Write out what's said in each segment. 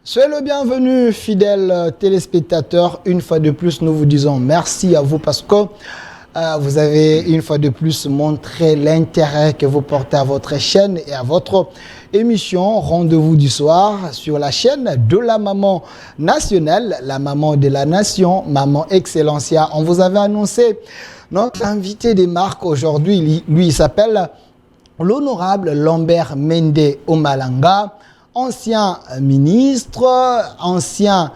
Soyez le bienvenu, fidèles téléspectateurs. Une fois de plus, nous vous disons merci à vous parce que vous avez une fois de plus montré l'intérêt que vous portez à votre chaîne et à votre émission Rendez-vous du soir sur la chaîne de la maman nationale, la maman de la nation, Maman Excellencia. On vous avait annoncé notre invité des marques aujourd'hui. Lui, il s'appelle l'honorable Lambert Mende Omalanga, ancien ministre, ancien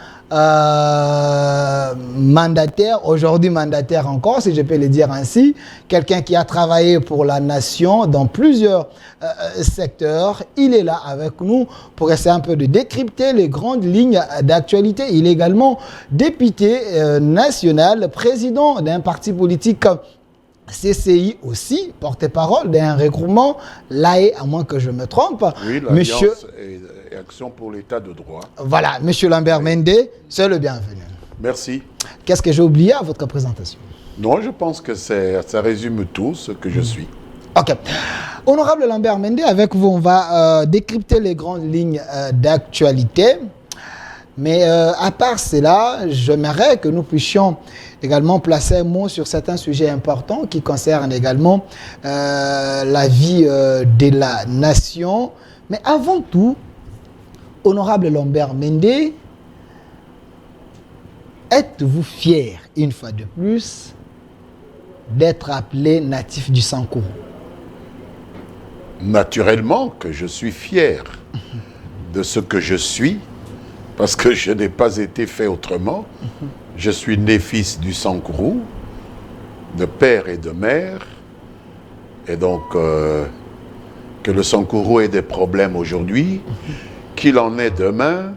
mandataire, aujourd'hui mandataire encore, si je peux le dire ainsi, quelqu'un qui a travaillé pour la nation dans plusieurs secteurs. Il est là avec nous pour essayer un peu de décrypter les grandes lignes d'actualité. Il est également député national, président d'un parti politique CCI aussi, porte-parole d'un regroupement, l'AE, à moins que je me trompe. Oui, l'Alliance et Action pour l'État de droit. Voilà, Monsieur Lambert Mende, c'est le bienvenu. Merci. Qu'est-ce que j'ai oublié à votre présentation? Non, je pense que ça résume tout ce que je suis. Ok. Honorable Lambert Mende, avec vous, on va décrypter les grandes lignes d'actualité. Mais à part cela, j'aimerais que nous puissions également placer un mot sur certains sujets importants qui concernent également la vie de la nation. Mais avant tout, honorable Lambert Mende, êtes-vous fier, une fois de plus, d'être appelé natif du Sankourou? Naturellement que je suis fier de ce que je suis, parce que je n'ai pas été fait autrement. Je suis né fils du Sankourou, de père et de mère. Et donc, que le Sankourou ait des problèmes aujourd'hui, qu'il en ait demain,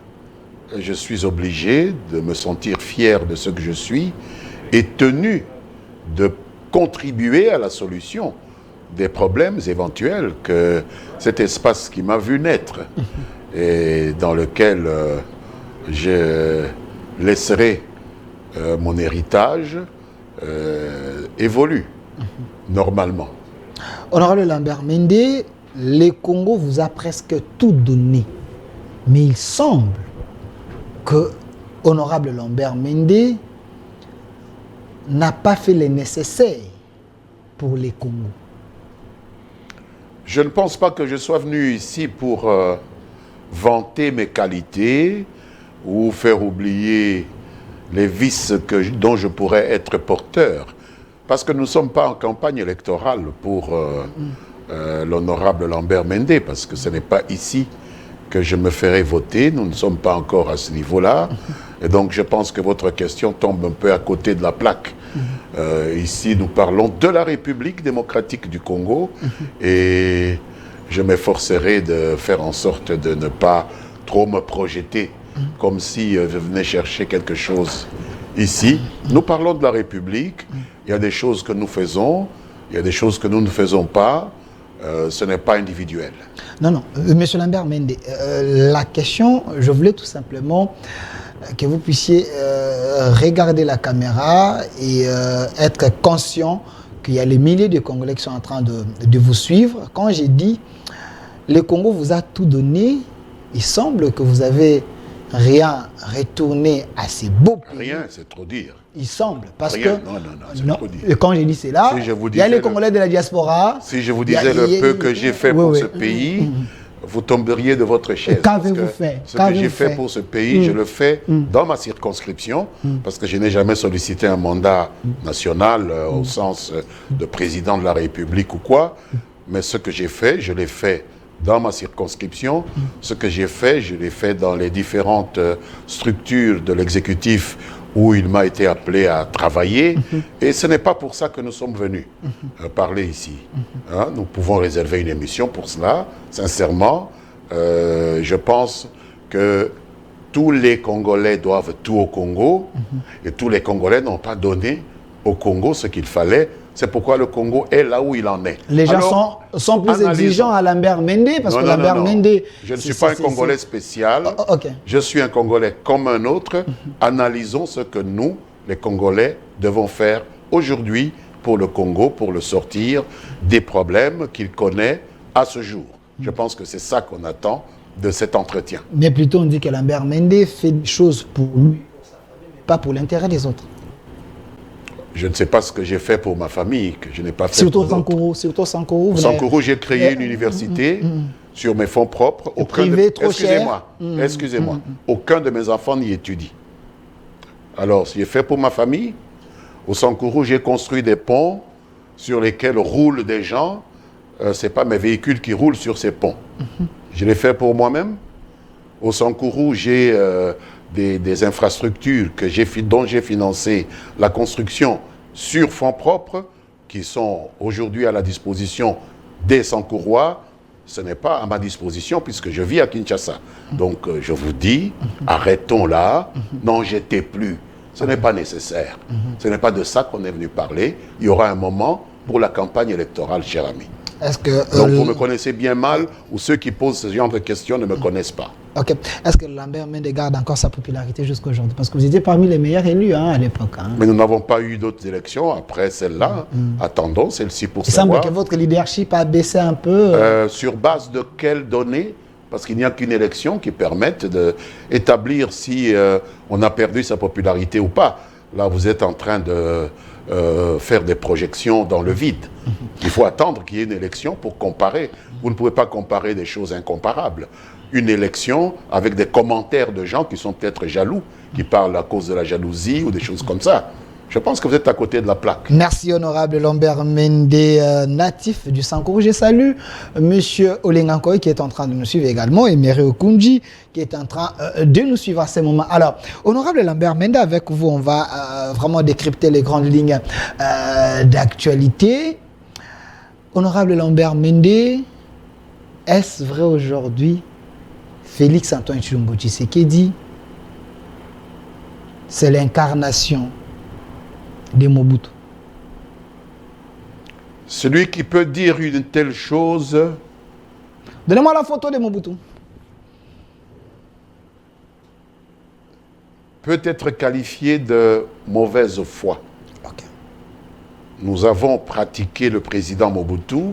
je suis obligé de me sentir fier de ce que je suis et tenu de contribuer à la solution des problèmes éventuels que cet espace qui m'a vu naître et dans lequel je laisserai mon héritage évolue normalement. Honorable Lambert Mende, le Congo vous a presque tout donné. Mais il semble que honorable Lambert Mende n'a pas fait le nécessaire pour les Congos. Je ne pense pas que je sois venu ici pour vanter mes qualités ou faire oublier les vices dont je pourrais être porteur. Parce que nous ne sommes pas en campagne électorale pour l'honorable Lambert Mende, parce que ce n'est pas ici que je me ferai voter. Nous ne sommes pas encore à ce niveau-là. Et donc je pense que votre question tombe un peu à côté de la plaque. Ici, nous parlons de la République démocratique du Congo et je m'efforcerai de faire en sorte de ne pas trop me projeter comme si je venais chercher quelque chose ici. Nous parlons de la République, il y a des choses que nous faisons, il y a des choses que nous ne faisons pas, ce n'est pas individuel. Non, non, Monsieur Lambert Mende, la question, je voulais tout simplement que vous puissiez regarder la caméra et être conscient qu'il y a les milliers de Congolais qui sont en train de vous suivre. Quand j'ai dit, le Congo vous a tout donné, il semble que vous avez rien retourné à ces beaux pays. Rien, c'est trop dire. Il semble, parce rien, que... Non, c'est trop dire. Et quand j'ai dit cela, si il y a les Congolais de la diaspora... Si je vous disais le peu que j'ai fait pour ce pays, vous tomberiez de votre chaise. Qu'avez-vous fait? Ce que j'ai fait pour ce pays, je le fais dans ma circonscription, parce que je n'ai jamais sollicité un mandat national au sens de président de la République ou quoi. Mais ce que j'ai fait, je l'ai fait dans ma circonscription. Ce que j'ai fait, je l'ai fait dans les différentes structures de l'exécutif où il m'a été appelé à travailler. Et ce n'est pas pour ça que nous sommes venus parler ici. Hein, nous pouvons réserver une émission pour cela. Sincèrement, je pense que tous les Congolais doivent tout au Congo. Et tous les Congolais n'ont pas donné au Congo ce qu'il fallait. C'est pourquoi le Congo est là où il en est. Les gens sont plus exigeants à Lambert Mende parce que Lambert Mende... Je ne suis pas un Congolais spécial. Je suis un Congolais comme un autre. Analysons ce que nous, les Congolais, devons faire aujourd'hui pour le Congo, pour le sortir des problèmes qu'il connaît à ce jour. Je pense que c'est ça qu'on attend de cet entretien. Mais plutôt on dit que Lambert Mende fait des choses pour lui, pas pour l'intérêt des autres. Je ne sais pas ce que j'ai fait pour ma famille, que je n'ai pas fait Surtout pour d'autres. Surtout Sankoro. Au Sankoro, j'ai créé une université sur mes fonds propres. Excusez-moi. Aucun de mes enfants n'y étudie. Alors, j'ai fait pour ma famille. Au Sankoro, j'ai construit des ponts sur lesquels roulent des gens. Ce n'est pas mes véhicules qui roulent sur ces ponts. Je l'ai fait pour moi-même. Au Sankoro, j'ai des infrastructures dont j'ai financé la construction sur fonds propres qui sont aujourd'hui à la disposition des Sankorois. Ce n'est pas à ma disposition puisque je vis à Kinshasa. Donc je vous dis, arrêtons là, n'en jetez plus. Ce n'est pas nécessaire. Ce n'est pas de ça qu'on est venu parler. Il y aura un moment pour la campagne électorale, cher ami. Donc vous me connaissez bien mal ou ceux qui posent ce genre de questions ne me connaissent pas. Ok. Est-ce que Lambert Mende garde encore sa popularité jusqu'à aujourd'hui? Parce que vous étiez parmi les meilleurs élus à l'époque. Mais nous n'avons pas eu d'autres élections après celle-là. Attendons celle-ci pour savoir. Il semble que votre leadership a baissé un peu. Sur base de quelles données? Parce qu'il n'y a qu'une élection qui permette d'établir si on a perdu sa popularité ou pas. Là, vous êtes en train de faire des projections dans le vide. Il faut attendre qu'il y ait une élection pour comparer. Vous ne pouvez pas comparer des choses incomparables. Une élection avec des commentaires de gens qui sont peut-être jaloux, qui parlent à cause de la jalousie ou des choses comme ça. Je pense que vous êtes à côté de la plaque. Merci, honorable Lambert Mende, natif du Sankoro. Je salue monsieur Olengankoy qui est en train de nous suivre également et Méré Okunji qui est en train de nous suivre à ce moment. Alors, honorable Lambert Mende, avec vous, on va vraiment décrypter les grandes lignes d'actualité. Honorable Lambert Mende, est-ce vrai aujourd'hui, Félix Antoine Tshilombo Tshisekedi, c'est l'incarnation de Mobutu? Celui qui peut dire une telle chose... Donnez-moi la photo de Mobutu. Peut être qualifié de mauvaise foi. Okay. Nous avons pratiqué le président Mobutu.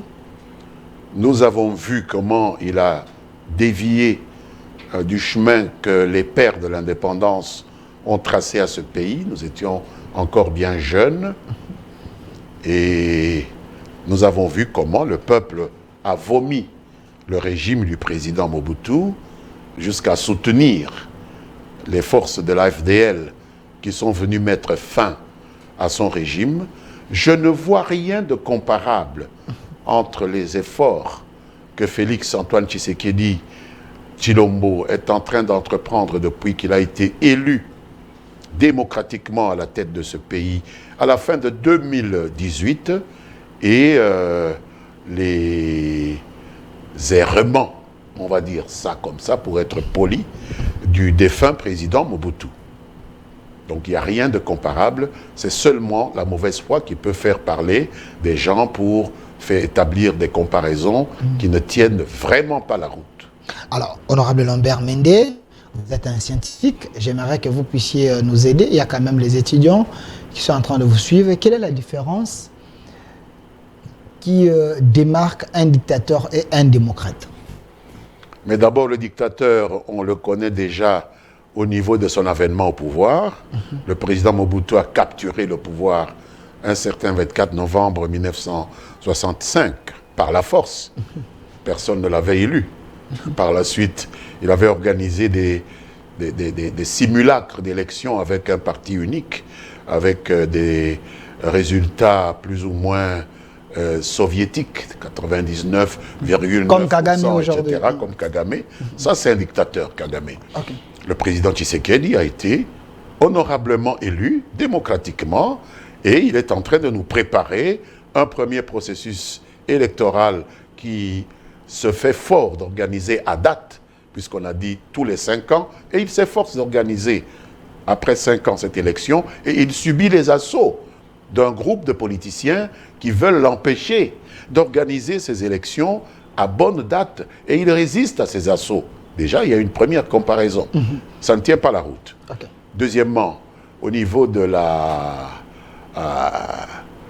Nous avons vu comment il a dévié du chemin que les pères de l'indépendance ont tracé à ce pays. Nous étions encore bien jeunes et nous avons vu comment le peuple a vomi le régime du président Mobutu jusqu'à soutenir les forces de l'AFDL qui sont venues mettre fin à son régime. Je ne vois rien de comparable entre les efforts que Félix Antoine Tshisekedi Tshilombo est en train d'entreprendre depuis qu'il a été élu démocratiquement à la tête de ce pays à la fin de 2018 et les errements, on va dire ça comme ça pour être poli, du défunt président Mobutu. Donc il n'y a rien de comparable, c'est seulement la mauvaise foi qui peut faire parler des gens pour faire établir des comparaisons qui ne tiennent vraiment pas la route. Alors, honorable Lambert Mende, vous êtes un scientifique, j'aimerais que vous puissiez nous aider. Il y a quand même les étudiants qui sont en train de vous suivre. Quelle est la différence qui démarque un dictateur et un démocrate? Mais d'abord, le dictateur, on le connaît déjà au niveau de son avènement au pouvoir. Le président Mobutu a capturé le pouvoir un certain 24 novembre 1965 par la force. Personne ne l'avait élu. Par la suite, il avait organisé des simulacres d'élections avec un parti unique, avec des résultats plus ou moins soviétiques, 99,9%, comme Kagame aujourd'hui, etc., comme Kagame. Ça, c'est un dictateur, Kagame. Okay. Le président Tshisekedi a été honorablement élu, démocratiquement, et il est en train de nous préparer un premier processus électoral qui se fait fort d'organiser à date, puisqu'on a dit tous les 5 ans, et il s'efforce d'organiser après 5 ans cette élection, et il subit les assauts d'un groupe de politiciens qui veulent l'empêcher d'organiser ces élections à bonne date, et il résiste à ces assauts. Déjà, il y a une première comparaison. Ça ne tient pas la route. Okay. Deuxièmement, au niveau de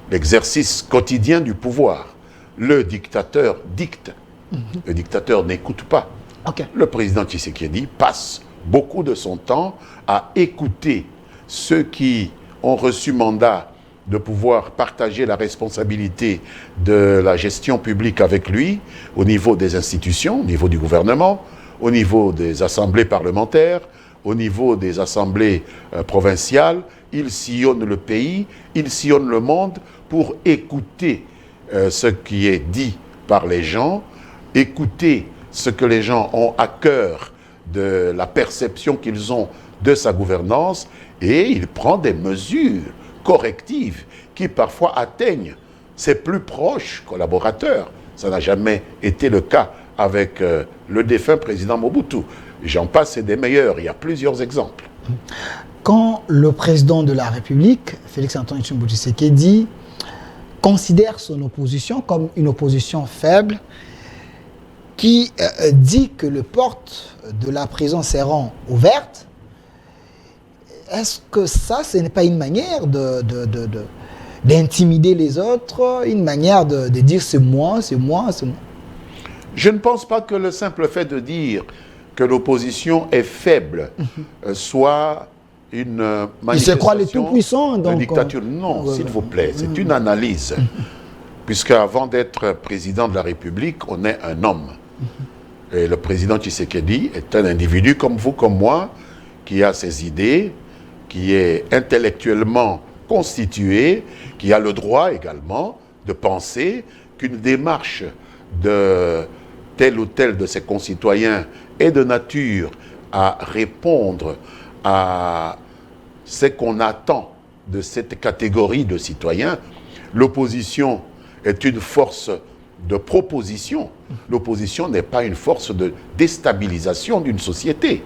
l'exercice quotidien du pouvoir, le dictateur dicte. Le dictateur n'écoute pas. Okay. Le président Tshisekedi passe beaucoup de son temps à écouter ceux qui ont reçu mandat de pouvoir partager la responsabilité de la gestion publique avec lui au niveau des institutions, au niveau du gouvernement, au niveau des assemblées parlementaires, au niveau des assemblées provinciales. Il sillonne le pays, il sillonne le monde pour écouter ce qui est dit par les gens, écouter ce que les gens ont à cœur de la perception qu'ils ont de sa gouvernance, et il prend des mesures correctives qui parfois atteignent ses plus proches collaborateurs. Ça n'a jamais été le cas avec le défunt président Mobutu. J'en passe, et des meilleurs. Il y a plusieurs exemples. Quand le président de la République, Félix-Antoine Tshisekedi, considère son opposition comme une opposition faible, qui dit que les portes de la prison seront ouvertes, est-ce que ça, ce n'est pas une manière d'intimider les autres, une manière de dire c'est moi, c'est moi, c'est moi? Je ne pense pas que le simple fait de dire que l'opposition est faible soit une manifestation il se croit le tout-puissant, de dictature. Non, s'il vous plaît, c'est une analyse. Puisqu'avant d'être président de la République, on est un homme. Et le président Tshisekedi est un individu comme vous, comme moi, qui a ses idées, qui est intellectuellement constitué, qui a le droit également de penser qu'une démarche de tel ou tel de ses concitoyens est de nature à répondre à ce qu'on attend de cette catégorie de citoyens. L'opposition est une force de proposition. L'opposition n'est pas une force de déstabilisation d'une société.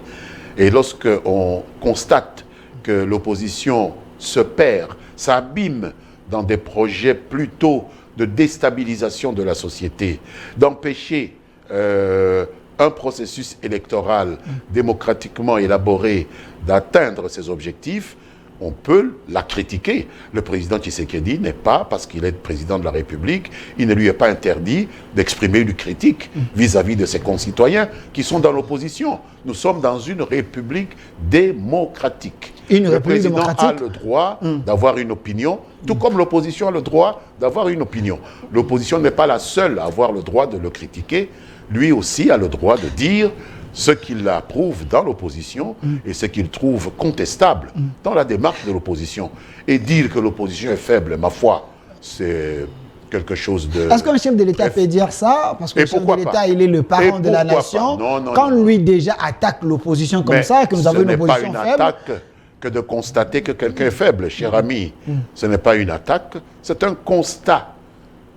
Et lorsque on constate que l'opposition se perd, s'abîme dans des projets plutôt de déstabilisation de la société, d'empêcher un processus électoral démocratiquement élaboré d'atteindre ses objectifs, on peut la critiquer. Le président Tshisekedi n'est pas, parce qu'il est président de la République, il ne lui est pas interdit d'exprimer une critique vis-à-vis de ses concitoyens qui sont dans l'opposition. Nous sommes dans une république démocratique. Le président a le droit d'avoir une opinion, tout comme l'opposition a le droit d'avoir une opinion. L'opposition n'est pas la seule à avoir le droit de le critiquer. Lui aussi a le droit de dire ce qu'il approuve dans l'opposition et ce qu'il trouve contestable dans la démarche de l'opposition. Et dire que l'opposition est faible, ma foi, c'est quelque chose de... Est-ce qu'un chef de l'État peut dire ça? Parce que le chef de l'État, il est le parent de la nation. Quand lui déjà attaque l'opposition comme ça, que nous avons une opposition faible... Ce n'est pas une attaque que de constater que quelqu'un est faible, cher ami. Ce n'est pas une attaque, c'est un constat.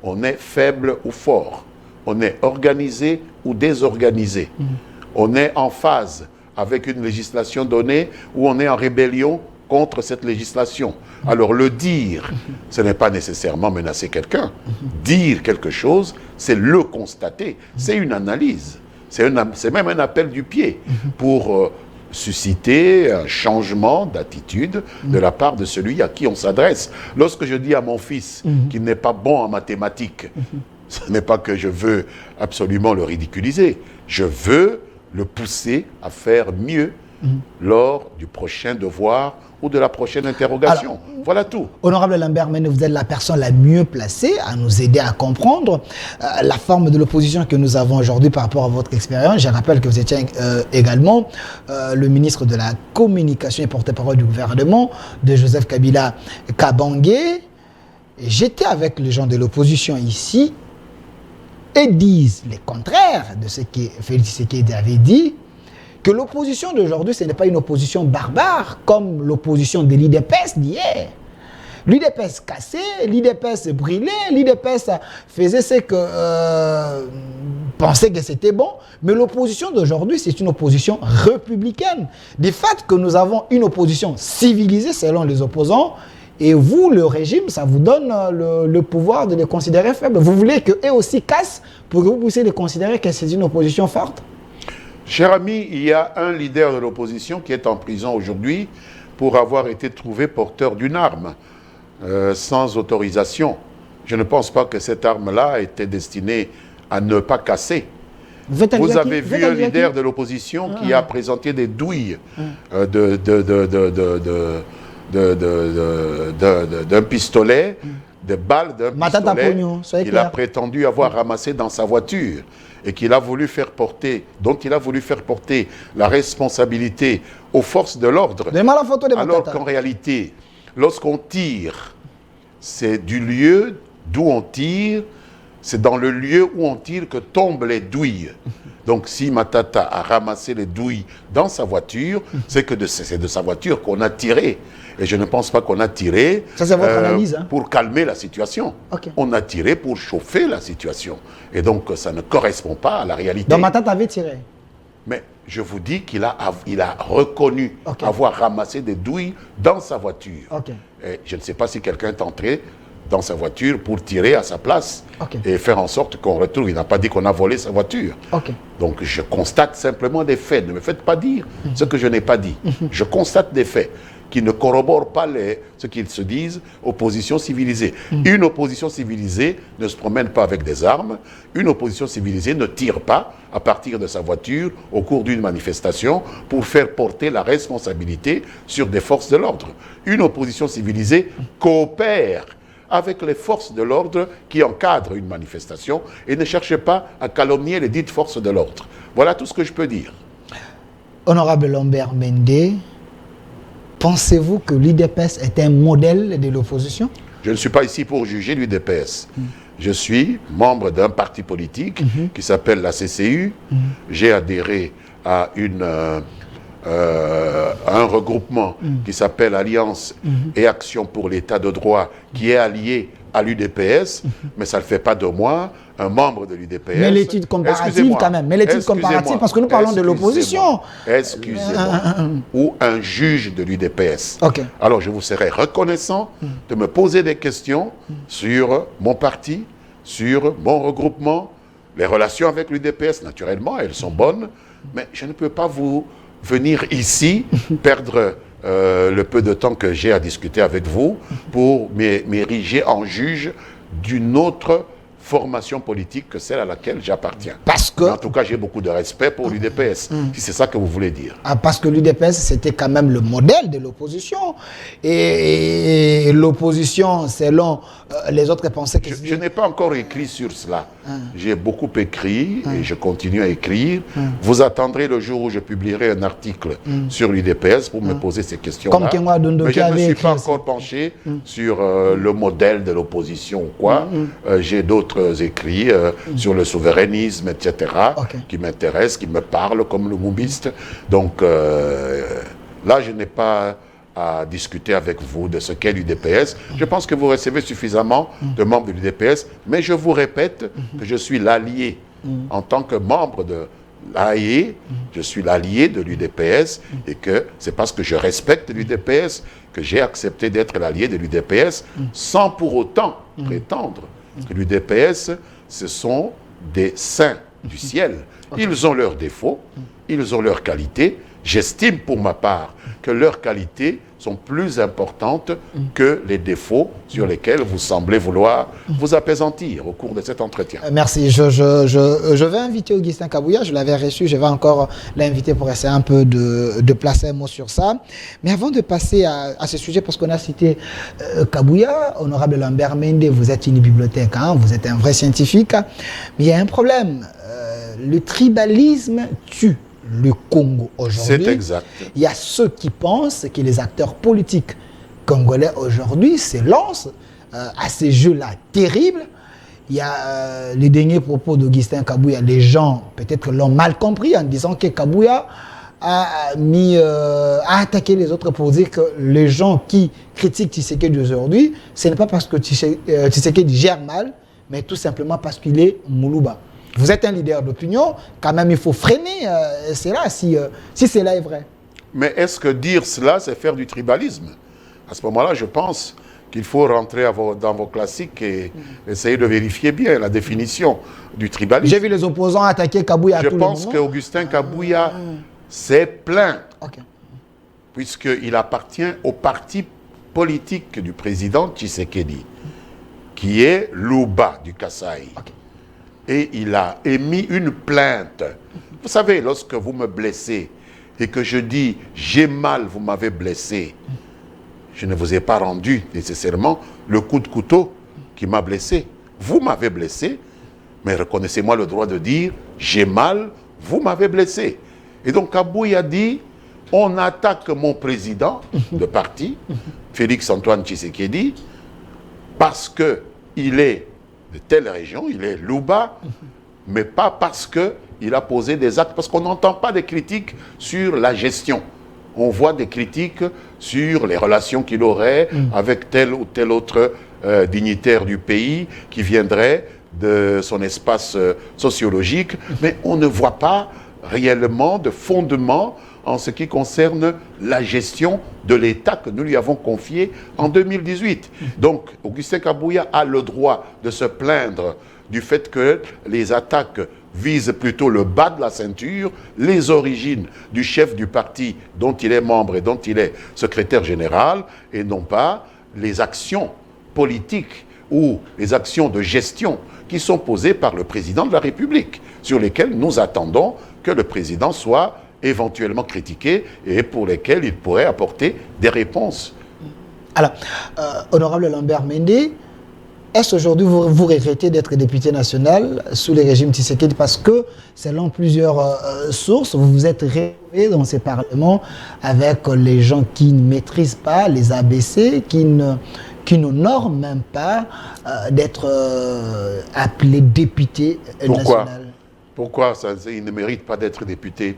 On est faible ou fort. On est organisé ou désorganisé. On est en phase avec une législation donnée ou on est en rébellion contre cette législation. Alors le dire, ce n'est pas nécessairement menacer quelqu'un. Dire quelque chose, c'est le constater. C'est une analyse. C'est même un appel du pied pour susciter un changement d'attitude de la part de celui à qui on s'adresse. Lorsque je dis à mon fils qu'il n'est pas bon en mathématiques, ce n'est pas que je veux absolument le ridiculiser. Je veux le pousser à faire mieux lors du prochain devoir ou de la prochaine interrogation. Alors, voilà tout. Honorable Lambert Mene, vous êtes la personne la mieux placée à nous aider à comprendre la forme de l'opposition que nous avons aujourd'hui par rapport à votre expérience. Je rappelle que vous étiez également le ministre de la Communication et porte-parole du gouvernement de Joseph Kabila Kabange. J'étais avec les gens de l'opposition ici et disent le contraire de ce que Félix Tshisekedi avait dit, que l'opposition d'aujourd'hui, ce n'est pas une opposition barbare comme l'opposition de l'IDPS d'hier. L'IDPS cassait, l'IDPS brûlait, l'IDPS faisait ce que pensait que c'était bon, mais l'opposition d'aujourd'hui, c'est une opposition républicaine. Du fait que nous avons une opposition civilisée selon les opposants, et vous, le régime, ça vous donne le pouvoir de les considérer faibles. Vous voulez qu'eux aussi cassent pour que vous puissiez les considérer que c'est une opposition forte? Cher ami, il y a un leader de l'opposition qui est en prison aujourd'hui pour avoir été trouvé porteur d'une arme sans autorisation. Je ne pense pas que cette arme-là était destinée à ne pas casser. Vous avez vu un leader de l'opposition qui a présenté des douilles d'un pistolet, des balles d'un pistolet qu'il a prétendu avoir ramassé dans sa voiture et dont il a voulu faire porter la responsabilité aux forces de l'ordre. Alors qu'en réalité, lorsqu'on tire, c'est du lieu d'où on tire, c'est dans le lieu où on tire que tombent les douilles. Donc si Matata a ramassé les douilles dans sa voiture, c'est que c'est de sa voiture qu'on a tiré. Et je ne pense pas qu'on a tiré pour calmer la situation. On a tiré pour chauffer la situation. Et donc ça ne correspond pas à la réalité. Donc Matata avait tiré. Mais je vous dis qu'il a reconnu avoir ramassé des douilles dans sa voiture. Et je ne sais pas si quelqu'un est entré dans sa voiture pour tirer à sa place et faire en sorte qu'on retrouve. Il n'a pas dit qu'on a volé sa voiture. Donc je constate simplement des faits. Ne me faites pas dire ce que je n'ai pas dit. Je constate des faits qui ne corroborent pas ce qu'ils se disent, opposition civilisée. Une opposition civilisée ne se promène pas avec des armes. Une opposition civilisée ne tire pas à partir de sa voiture au cours d'une manifestation pour faire porter la responsabilité sur des forces de l'ordre. Une opposition civilisée coopère avec les forces de l'ordre qui encadrent une manifestation et ne cherche pas à calomnier les dites forces de l'ordre. Voilà tout ce que je peux dire. Honorable Lambert Mende, pensez-vous que l'UDPS est un modèle de l'opposition? Je ne suis pas ici pour juger l'UDPS. Je suis membre d'un parti politique qui s'appelle la CCU. J'ai adhéré à un regroupement qui s'appelle Alliance et Action pour l'État de droit, qui est allié à l'UDPS, mais ça ne fait pas de moi un membre de l'UDPS. Mais l'étude comparative quand même, parce que nous parlons de l'opposition. Excusez-moi, ou un juge de l'UDPS. Alors je vous serais reconnaissant de me poser des questions sur mon parti, sur mon regroupement, les relations avec l'UDPS, naturellement, elles sont bonnes, mais je ne peux pas vous venir ici perdre le peu de temps que j'ai à discuter avec vous pour m'ériger en juge d'une autre formation politique que celle à laquelle j'appartiens. Mais en tout cas, j'ai beaucoup de respect pour l'UDPS, si c'est ça que vous voulez dire. Parce que l'UDPS, c'était quand même le modèle de l'opposition. Et l'opposition, selon les autres pensaient que... Je n'ai pas encore écrit sur cela. J'ai beaucoup écrit et je continue à écrire. Vous attendrez le jour où je publierai un article sur l'UDPS pour me poser ces questions-là. Mais je ne me suis pas encore penché sur le modèle de l'opposition ou quoi. J'ai d'autres écrits sur le souverainisme, etc., qui m'intéressent, qui me parlent comme le moubiste. Donc là, je n'ai pas à discuter avec vous de ce qu'est l'UDPS. Je pense que vous recevez suffisamment de membres de l'UDPS, mais je vous répète que je suis l'allié. En tant que membre de l'AE, je suis l'allié de l'UDPS et que c'est parce que je respecte l'UDPS que j'ai accepté d'être l'allié de l'UDPS sans pour autant prétendre que l'UDPS, ce sont des saints du ciel. Ils ont leurs défauts, ils ont leurs qualités. J'estime pour ma part que leurs qualités sont plus importantes que les défauts sur lesquels vous semblez vouloir vous apaisantir au cours de cet entretien. Merci. Je vais inviter Augustin Kabouya, je l'avais reçu, je vais encore l'inviter pour essayer un peu de placer un mot sur ça. Mais avant de passer à ce sujet, parce qu'on a cité Kabouya, honorable Lambert Mende, vous êtes une bibliothèque, vous êtes un vrai scientifique, mais il y a un problème. Le tribalisme tue le Congo aujourd'hui. C'est exact. Il y a ceux qui pensent que les acteurs politiques congolais aujourd'hui se lancent à ces jeux-là terribles. Il y a les derniers propos d'Augustin Kabouya. Les gens peut-être l'ont mal compris en disant que Kabouya a attaqué les autres pour dire que les gens qui critiquent Tshisekedi aujourd'hui, ce n'est pas parce que Tshisekedi gère mal, mais tout simplement parce qu'il est Moulouba. Vous êtes un leader d'opinion, quand même il faut freiner cela si cela est vrai. Mais est-ce que dire cela, c'est faire du tribalisme? À ce moment-là, je pense qu'il faut rentrer dans vos classiques et essayer de vérifier bien la définition du tribalisme. J'ai vu les opposants attaquer Kabouya à tout le monde. Je pense qu'Augustin Kabouya s'est plaint, puisqu'il appartient au parti politique du président Tshisekedi, qui est Luba du Kasaï. et il a émis une plainte. Vous savez, lorsque vous me blessez et que je dis « j'ai mal, vous m'avez blessé », je ne vous ai pas rendu nécessairement le coup de couteau qui m'a blessé. Vous m'avez blessé, mais reconnaissez-moi le droit de dire « j'ai mal, vous m'avez blessé ». Et donc Kabouya a dit « on attaque mon président de parti, Félix-Antoine Tshisekedi, parce qu'il est de telle région, il est Louba, mais pas parce qu'il a posé des actes, parce qu'on n'entend pas des critiques sur la gestion. On voit des critiques sur les relations qu'il aurait avec tel ou tel autre dignitaire du pays qui viendrait de son espace sociologique, mais on ne voit pas réellement de fondement en ce qui concerne la gestion de l'État que nous lui avons confié en 2018. Donc, Augustin Kabouya a le droit de se plaindre du fait que les attaques visent plutôt le bas de la ceinture, les origines du chef du parti dont il est membre et dont il est secrétaire général, et non pas les actions politiques ou les actions de gestion qui sont posées par le président de la République, sur lesquelles nous attendons que le président soit éventuellement critiqué et pour lesquels il pourrait apporter des réponses. Alors, honorable Lambert Mende, est-ce aujourd'hui vous regrettez d'être député national sous le régime Tshisekedi parce que, selon plusieurs sources, vous vous êtes retrouvé dans ces parlements avec les gens qui ne maîtrisent pas les ABC, qui n'honorent même pas d'être appelé député national? Pourquoi il ne mérite pas d'être député?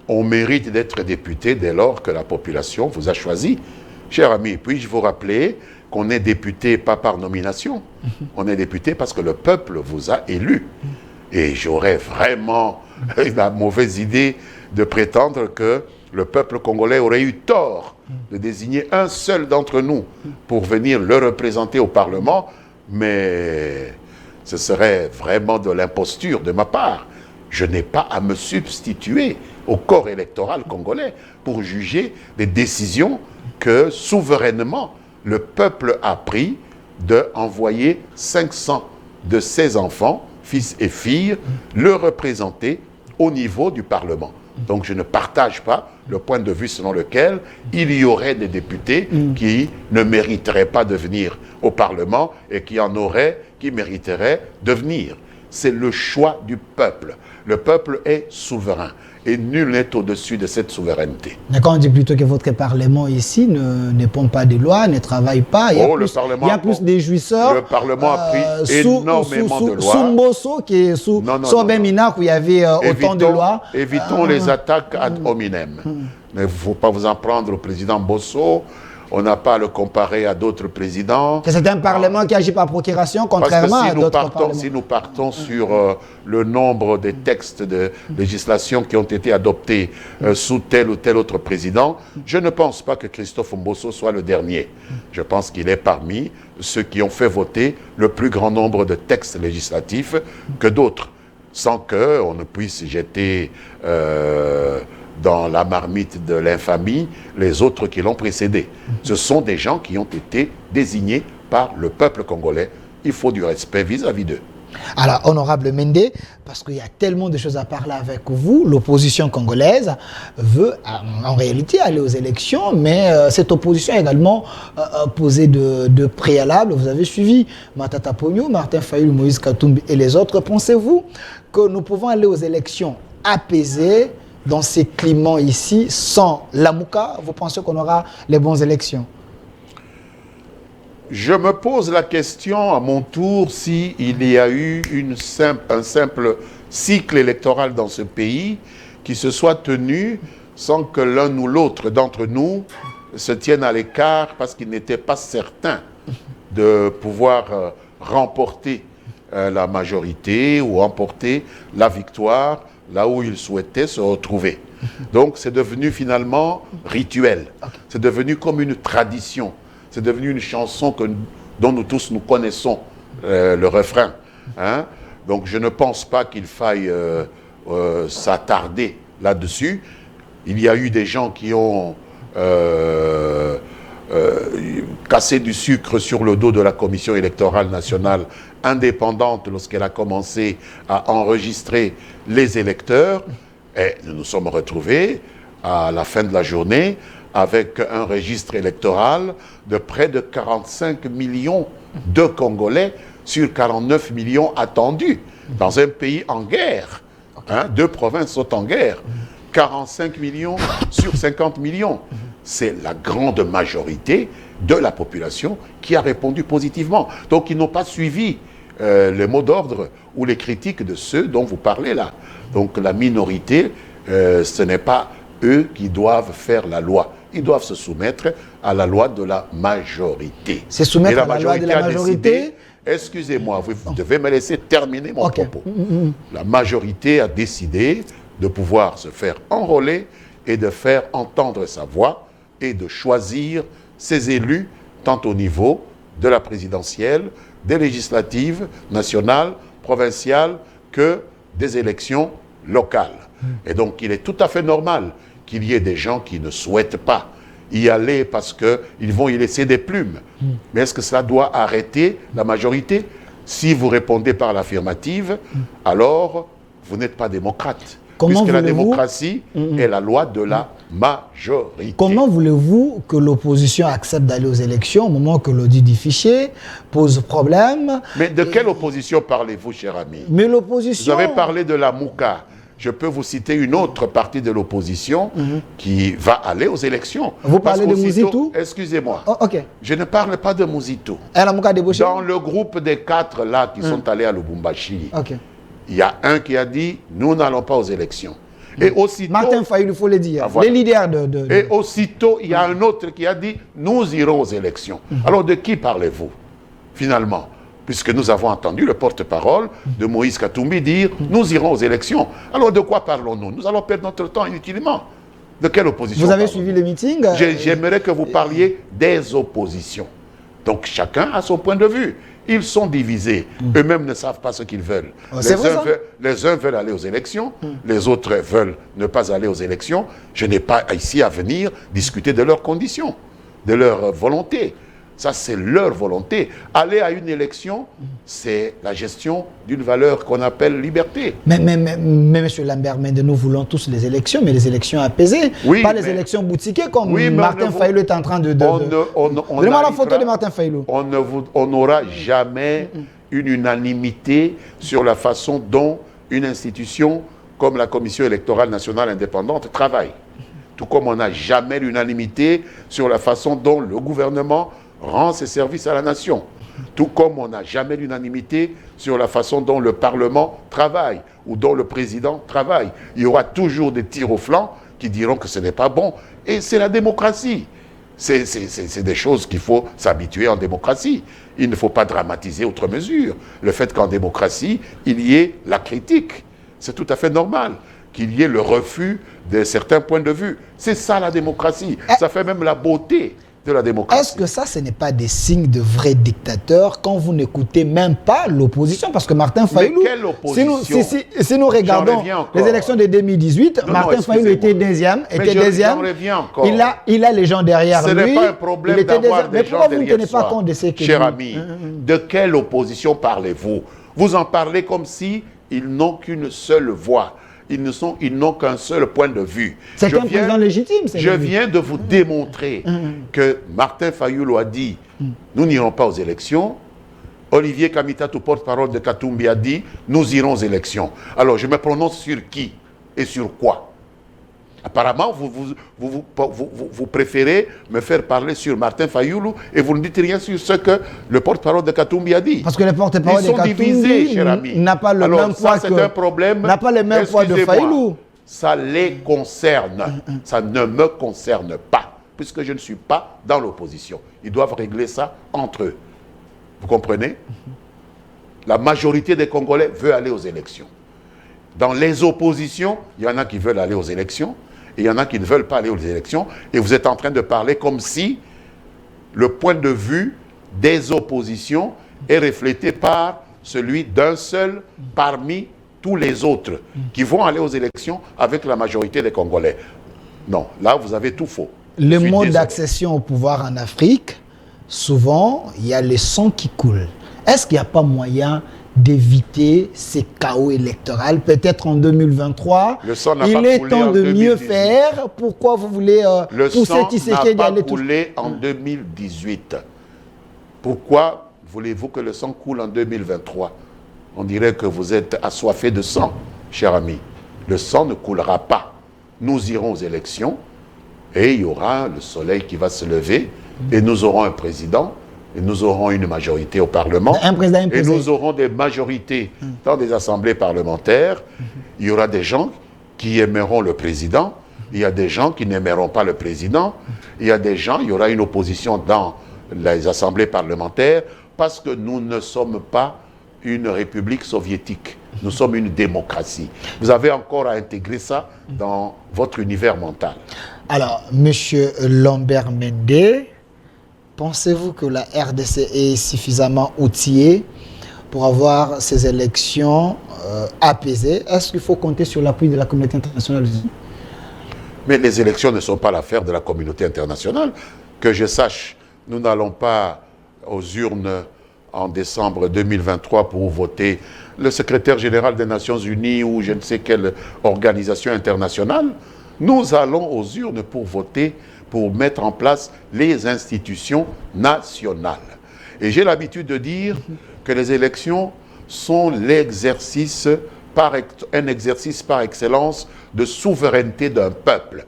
On mérite d'être député dès lors que la population vous a choisi. Cher ami, puis-je vous rappeler qu'on est député pas par nomination, on est député parce que le peuple vous a élu. Et j'aurais vraiment la mauvaise idée de prétendre que le peuple congolais aurait eu tort de désigner un seul d'entre nous pour venir le représenter au Parlement, mais ce serait vraiment de l'imposture de ma part. Je n'ai pas à me substituer au corps électoral congolais pour juger des décisions que souverainement le peuple a pris d'envoyer 500 de ses enfants, fils et filles, le représenter au niveau du Parlement. Donc je ne partage pas le point de vue selon lequel il y aurait des députés qui ne mériteraient pas de venir au Parlement et qui mériteraient de venir. C'est le choix du peuple. Le peuple est souverain et nul n'est au-dessus de cette souveraineté. D'accord, on dit plutôt que votre Parlement ici ne pompe pas des lois, ne travaille pas. Il y a plus des jouisseurs. Le Parlement a pris énormément de lois. Sous Mbosso, qui est sous Benminac, où il y avait autant de lois. Évitons les attaques ad hominem. Il ne faut pas vous en prendre au président Mbosso. On n'a pas à le comparer à d'autres présidents. C'est un Parlement qui agit par procuration, contrairement à d'autres parlements. Si nous partons sur le nombre des textes de législation qui ont été adoptés sous tel ou tel autre président, je ne pense pas que Christophe Mbosso soit le dernier. Je pense qu'il est parmi ceux qui ont fait voter le plus grand nombre de textes législatifs que d'autres, sans qu'on ne puisse jeter dans la marmite de l'infamie les autres qui l'ont précédé. Ce sont des gens qui ont été désignés par le peuple congolais. Il faut du respect vis-à-vis d'eux. Alors, honorable Mende, parce qu'il y a tellement de choses à parler avec vous, l'opposition congolaise veut en réalité aller aux élections, mais cette opposition a également posé de préalables. Vous avez suivi Matata Ponyo, Martin Fayulu, Moïse Katumbi et les autres. Pensez-vous que nous pouvons aller aux élections apaisées dans ces climats ici, sans Lamuka? Vous pensez qu'on aura les bonnes élections? Je me pose la question à mon tour s'il y a eu un simple cycle électoral dans ce pays qui se soit tenu sans que l'un ou l'autre d'entre nous se tienne à l'écart parce qu'il n'était pas certain de pouvoir remporter la majorité ou remporter la victoire là où il souhaitait se retrouver. Donc c'est devenu finalement rituel. C'est devenu comme une tradition. C'est devenu une chanson dont nous tous nous connaissons le refrain. Hein? Donc je ne pense pas qu'il faille s'attarder là-dessus. Il y a eu des gens qui ont casser du sucre sur le dos de la Commission électorale nationale indépendante lorsqu'elle a commencé à enregistrer les électeurs. Et nous nous sommes retrouvés à la fin de la journée avec un registre électoral de près de 45 millions de Congolais sur 49 millions attendus dans un pays en guerre. Hein, 2 provinces sont en guerre. 45 millions sur 50 millions. C'est la grande majorité de la population qui a répondu positivement. Donc ils n'ont pas suivi les mots d'ordre ou les critiques de ceux dont vous parlez là. Donc la minorité, ce n'est pas eux qui doivent faire la loi. Ils doivent se soumettre à la loi de la majorité. Se soumettre à la loi de la majorité. Excusez-moi, vous devez me laisser terminer mon propos. La majorité a décidé de pouvoir se faire enrôler et de faire entendre sa voix et de choisir ses élus, tant au niveau de la présidentielle, des législatives, nationales, provinciales, que des élections locales. Et donc, il est tout à fait normal qu'il y ait des gens qui ne souhaitent pas y aller parce qu'ils vont y laisser des plumes. Mais est-ce que cela doit arrêter la majorité? Si vous répondez par l'affirmative, alors vous n'êtes pas démocrate. Puisque la démocratie est la loi de la majorité. Comment voulez-vous que l'opposition accepte d'aller aux élections au moment que l'audit du fichier pose problème? Mais de quelle opposition parlez-vous, cher ami? Mais l'opposition... Vous avez parlé de la Mouka. Je peux vous citer une autre partie de l'opposition qui va aller aux élections. Vous parlez de Mouzitou? Excusez-moi. Oh, ok. Je ne parle pas de Mouzitou. Dans le groupe des 4 là qui sont allés à Lubumbashi, ok. Il y a un qui a dit « Nous n'allons pas aux élections ». Et aussitôt... Martin Fayulu, il faut le dire. Voilà. Les leaders Et aussitôt, il y a un autre qui a dit « Nous irons aux élections ». Alors, de qui parlez-vous, finalement? Puisque nous avons entendu le porte-parole de Moïse Katumbi dire « Nous irons aux élections ». Alors, de quoi parlons-nous? Nous allons perdre notre temps inutilement. De quelle opposition? Vous avez suivi les meetings? J'aimerais que vous parliez des oppositions. Donc, chacun a son point de vue. Ils sont divisés. Eux-mêmes ne savent pas ce qu'ils veulent. Les uns veulent aller aux élections, les autres veulent ne pas aller aux élections. Je n'ai pas ici à venir discuter de leurs conditions, de leur volonté. Ça, c'est leur volonté. Aller à une élection, c'est la gestion d'une valeur qu'on appelle liberté. Mais M. Lambert Mende, nous voulons tous les élections, mais les élections apaisées, oui, pas les élections boutiquées comme Martin Fayulu est en train de... Donnez-moi la photo de Martin Fayulu. On n'aura jamais une unanimité sur la façon dont une institution comme la Commission électorale nationale indépendante travaille. Tout comme on n'a jamais l'unanimité sur la façon dont le gouvernement rend ses services à la nation. Tout comme on n'a jamais l'unanimité sur la façon dont le Parlement travaille ou dont le président travaille. Il y aura toujours des tirs au flanc qui diront que ce n'est pas bon. Et c'est la démocratie. C'est des choses qu'il faut s'habituer en démocratie. Il ne faut pas dramatiser outre mesure le fait qu'en démocratie, il y ait la critique. C'est tout à fait normal qu'il y ait le refus de certains points de vue. C'est ça la démocratie. Ça fait même la beauté de la démocratie. Est-ce que ça, ce n'est pas des signes de vrais dictateurs quand vous n'écoutez même pas l'opposition? Parce que Martin Fayulu, mais quelle opposition? Si nous regardons les élections de 2018, Martin Fayulu était deuxième. Il a les gens derrière lui. Ce n'est pas un problème d'avoir des gens derrière soi. Mais pourquoi vous ne tenez pas compte de ce que cher ami, de quelle opposition parlez-vous? Vous en parlez comme si ils n'ont qu'une seule voix. Ils n'ont qu'un seul point de vue. C'est un président légitime. Je viens de vous démontrer que Martin Fayulu a dit « Nous n'irons pas aux élections ». Olivier Kamitatou, porte-parole de Katumbi, a dit « Nous irons aux élections ». Alors, je me prononce sur qui et sur quoi? Apparemment, vous préférez me faire parler sur Martin Fayulu et vous ne dites rien sur ce que le porte-parole de Katumbi a dit. Parce que le porte-parole de Katumbi n'a pas le même poids n'a pas le même poids de Fayulu. Ça les concerne. Ça ne me concerne pas, puisque je ne suis pas dans l'opposition. Ils doivent régler ça entre eux. Vous comprenez? La majorité des Congolais veut aller aux élections. Dans les oppositions, il y en a qui veulent aller aux élections, et il y en a qui ne veulent pas aller aux élections, et vous êtes en train de parler comme si le point de vue des oppositions est reflété par celui d'un seul parmi tous les autres qui vont aller aux élections avec la majorité des Congolais. Non, là vous avez tout faux. Le mode d'accession au pouvoir en Afrique, souvent, il y a le sang qui coule. Est-ce qu'il n'y a pas moyen d'éviter ces chaos électoraux? Peut-être en 2023, il est temps de mieux faire. Pourquoi vous voulez pousser Tshisekedi d'aller tout... Le sang n'a pas coulé en 2018. Pourquoi voulez-vous que le sang coule en 2023? On dirait que vous êtes assoiffé de sang, cher ami. Le sang ne coulera pas. Nous irons aux élections et il y aura le soleil qui va se lever et nous aurons un président. Et nous aurons une majorité au Parlement. Et nous aurons des majorités dans des assemblées parlementaires. Il y aura des gens qui aimeront le président. Il y a des gens qui n'aimeront pas le président. Il y a des gens, il y aura une opposition dans les assemblées parlementaires parce que nous ne sommes pas une république soviétique. Nous sommes une démocratie. Vous avez encore à intégrer ça dans votre univers mental. Alors, Monsieur Lambert Mende, pensez-vous que la RDC est suffisamment outillée pour avoir ces élections apaisées? Est-ce qu'il faut compter sur l'appui de la communauté internationale? Mais les élections ne sont pas l'affaire de la communauté internationale. Que je sache, nous n'allons pas aux urnes en décembre 2023 pour voter le secrétaire général des Nations Unies ou je ne sais quelle organisation internationale. Nous allons aux urnes pour voter, pour mettre en place les institutions nationales. Et j'ai l'habitude de dire que les élections sont l'exercice un exercice par excellence de souveraineté d'un peuple.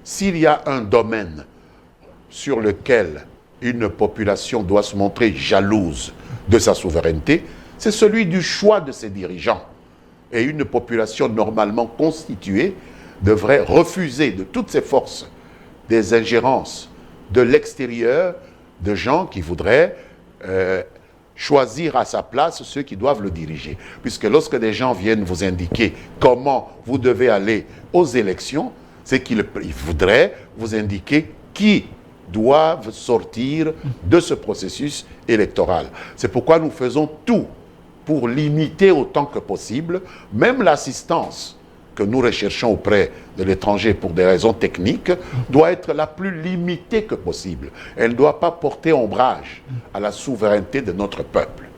S'il y a un domaine sur lequel une population doit se montrer jalouse de sa souveraineté, c'est celui du choix de ses dirigeants. Et une population normalement constituée devrait refuser de toutes ses forces des ingérences de l'extérieur, de gens qui voudraient choisir à sa place ceux qui doivent le diriger. Puisque lorsque des gens viennent vous indiquer comment vous devez aller aux élections, c'est qu'ils voudraient vous indiquer qui doivent sortir de ce processus électoral. C'est pourquoi nous faisons tout pour limiter autant que possible, même l'assistance que nous recherchons auprès de l'étranger pour des raisons techniques, doit être la plus limitée que possible. Elle ne doit pas porter ombrage à la souveraineté de notre peuple.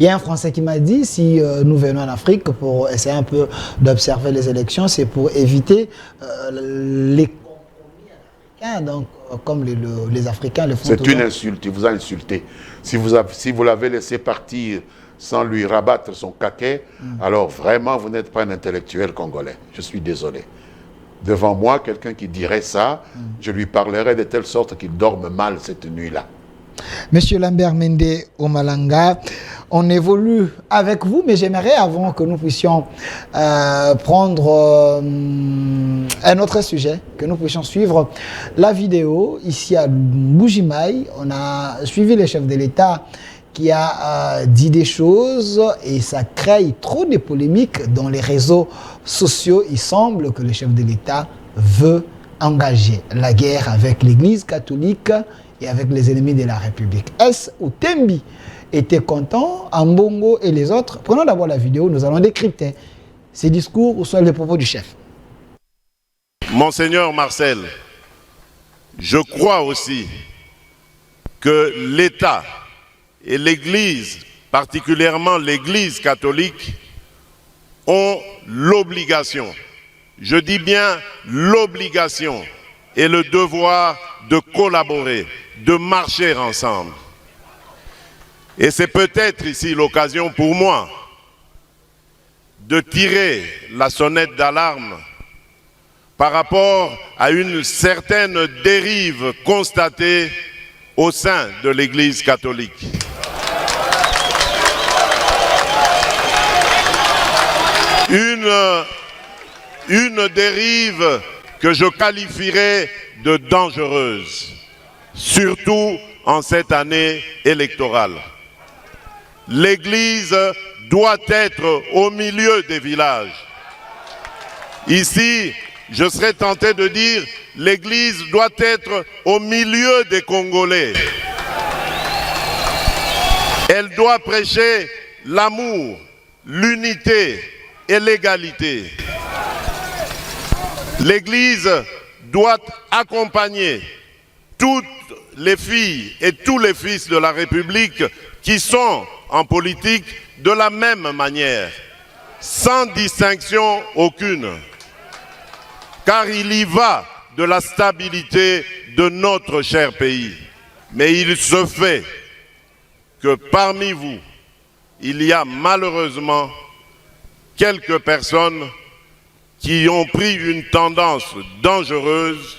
Il y a un Français qui m'a dit, si nous venons en Afrique pour essayer un peu d'observer les élections, c'est pour éviter les compromis africains, donc, comme les Africains le font. C'est une insulte, il vous a insulté. Si vous l'avez laissé partir sans lui rabattre son caquet, alors vraiment, vous n'êtes pas un intellectuel congolais. Je suis désolé. Devant moi, quelqu'un qui dirait ça, je lui parlerai de telle sorte qu'il dorme mal cette nuit-là. Monsieur Lambert Mende Omalanga, on évolue avec vous, mais j'aimerais, avant que nous puissions prendre un autre sujet, que nous puissions suivre la vidéo ici à Mbujimayi. On a suivi le chef de l'État qui a dit des choses et ça crée trop de polémiques dans les réseaux sociaux. Il semble que le chef de l'État veut engager la guerre avec l'Église catholique et avec les ennemis de la République. Est-ce que Tembi était content, Ambongo et les autres? Prenons d'abord la vidéo, nous allons décrypter ces discours ou soit les propos du chef. Monseigneur Marcel, je crois aussi que l'État et l'Église, particulièrement l'Église catholique, ont l'obligation, je dis bien l'obligation et le devoir de collaborer, de marcher ensemble. Et c'est peut-être ici l'occasion pour moi de tirer la sonnette d'alarme par rapport à une certaine dérive constatée au sein de l'Église catholique. Une dérive que je qualifierais de dangereuse, surtout en cette année électorale. L'Église doit être au milieu des villages. Ici, je serais tenté de dire, l'Église doit être au milieu des Congolais. Elle doit prêcher l'amour, l'unité et l'égalité. L'Église doit accompagner toutes les filles et tous les fils de la République qui sont en politique de la même manière, sans distinction aucune. Car il y va de la stabilité de notre cher pays. Mais il se fait que parmi vous, il y a malheureusement quelques personnes qui ont pris une tendance dangereuse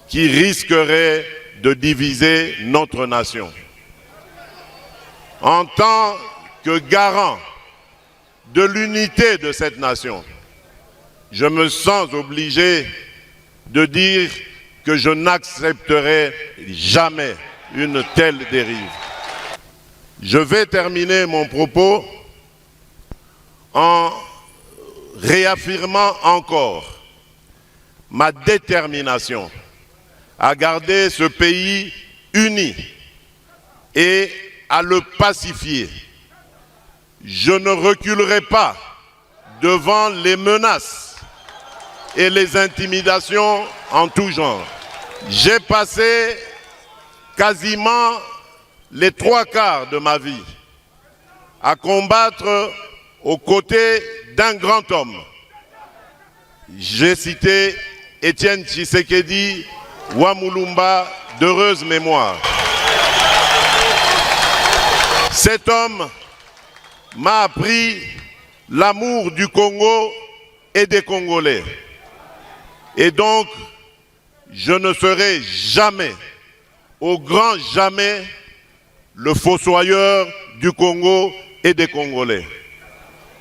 qui risquerait de diviser notre nation. En tant que garant de l'unité de cette nation, je me sens obligé de dire que je n'accepterai jamais une telle dérive. Je vais terminer mon propos en réaffirmant encore ma détermination à garder ce pays uni et à le pacifier. Je ne reculerai pas devant les menaces et les intimidations en tout genre. J'ai passé quasiment les 3/4 de ma vie à combattre aux côtés d'un grand homme. J'ai cité Étienne Tshisekedi Wamulumba d'heureuse mémoire. Cet homme m'a appris l'amour du Congo et des Congolais. Et donc, je ne serai jamais, au grand jamais, le fossoyeur du Congo et des Congolais.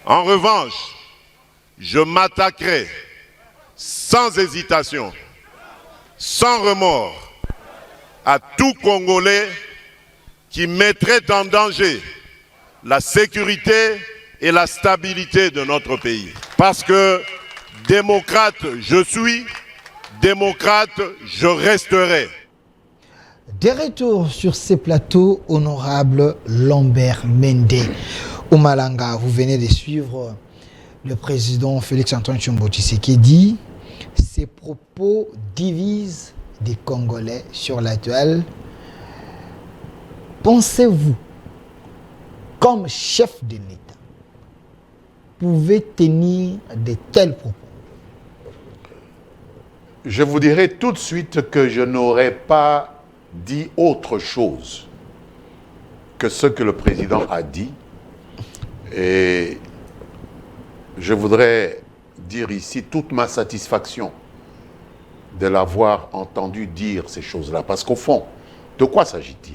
En revanche, je m'attaquerai sans hésitation, sans remords, à tout Congolais qui mettrait en danger la sécurité et la stabilité de notre pays. Parce que démocrate je suis, démocrate je resterai. De retour sur ces plateaux, honorable Lambert Mende. Oumalanga, vous venez de suivre le président Félix-Antoine Tshisekedi. Ses propos divisent des Congolais sur la toile. Pensez-vous, comme chef de l'État, pouvez tenir de tels propos? Je vous dirai tout de suite que je n'aurais pas dit autre chose que ce que le président a dit. Et je voudrais dire ici toute ma satisfaction de l'avoir entendu dire ces choses-là. Parce qu'au fond, de quoi s'agit-il?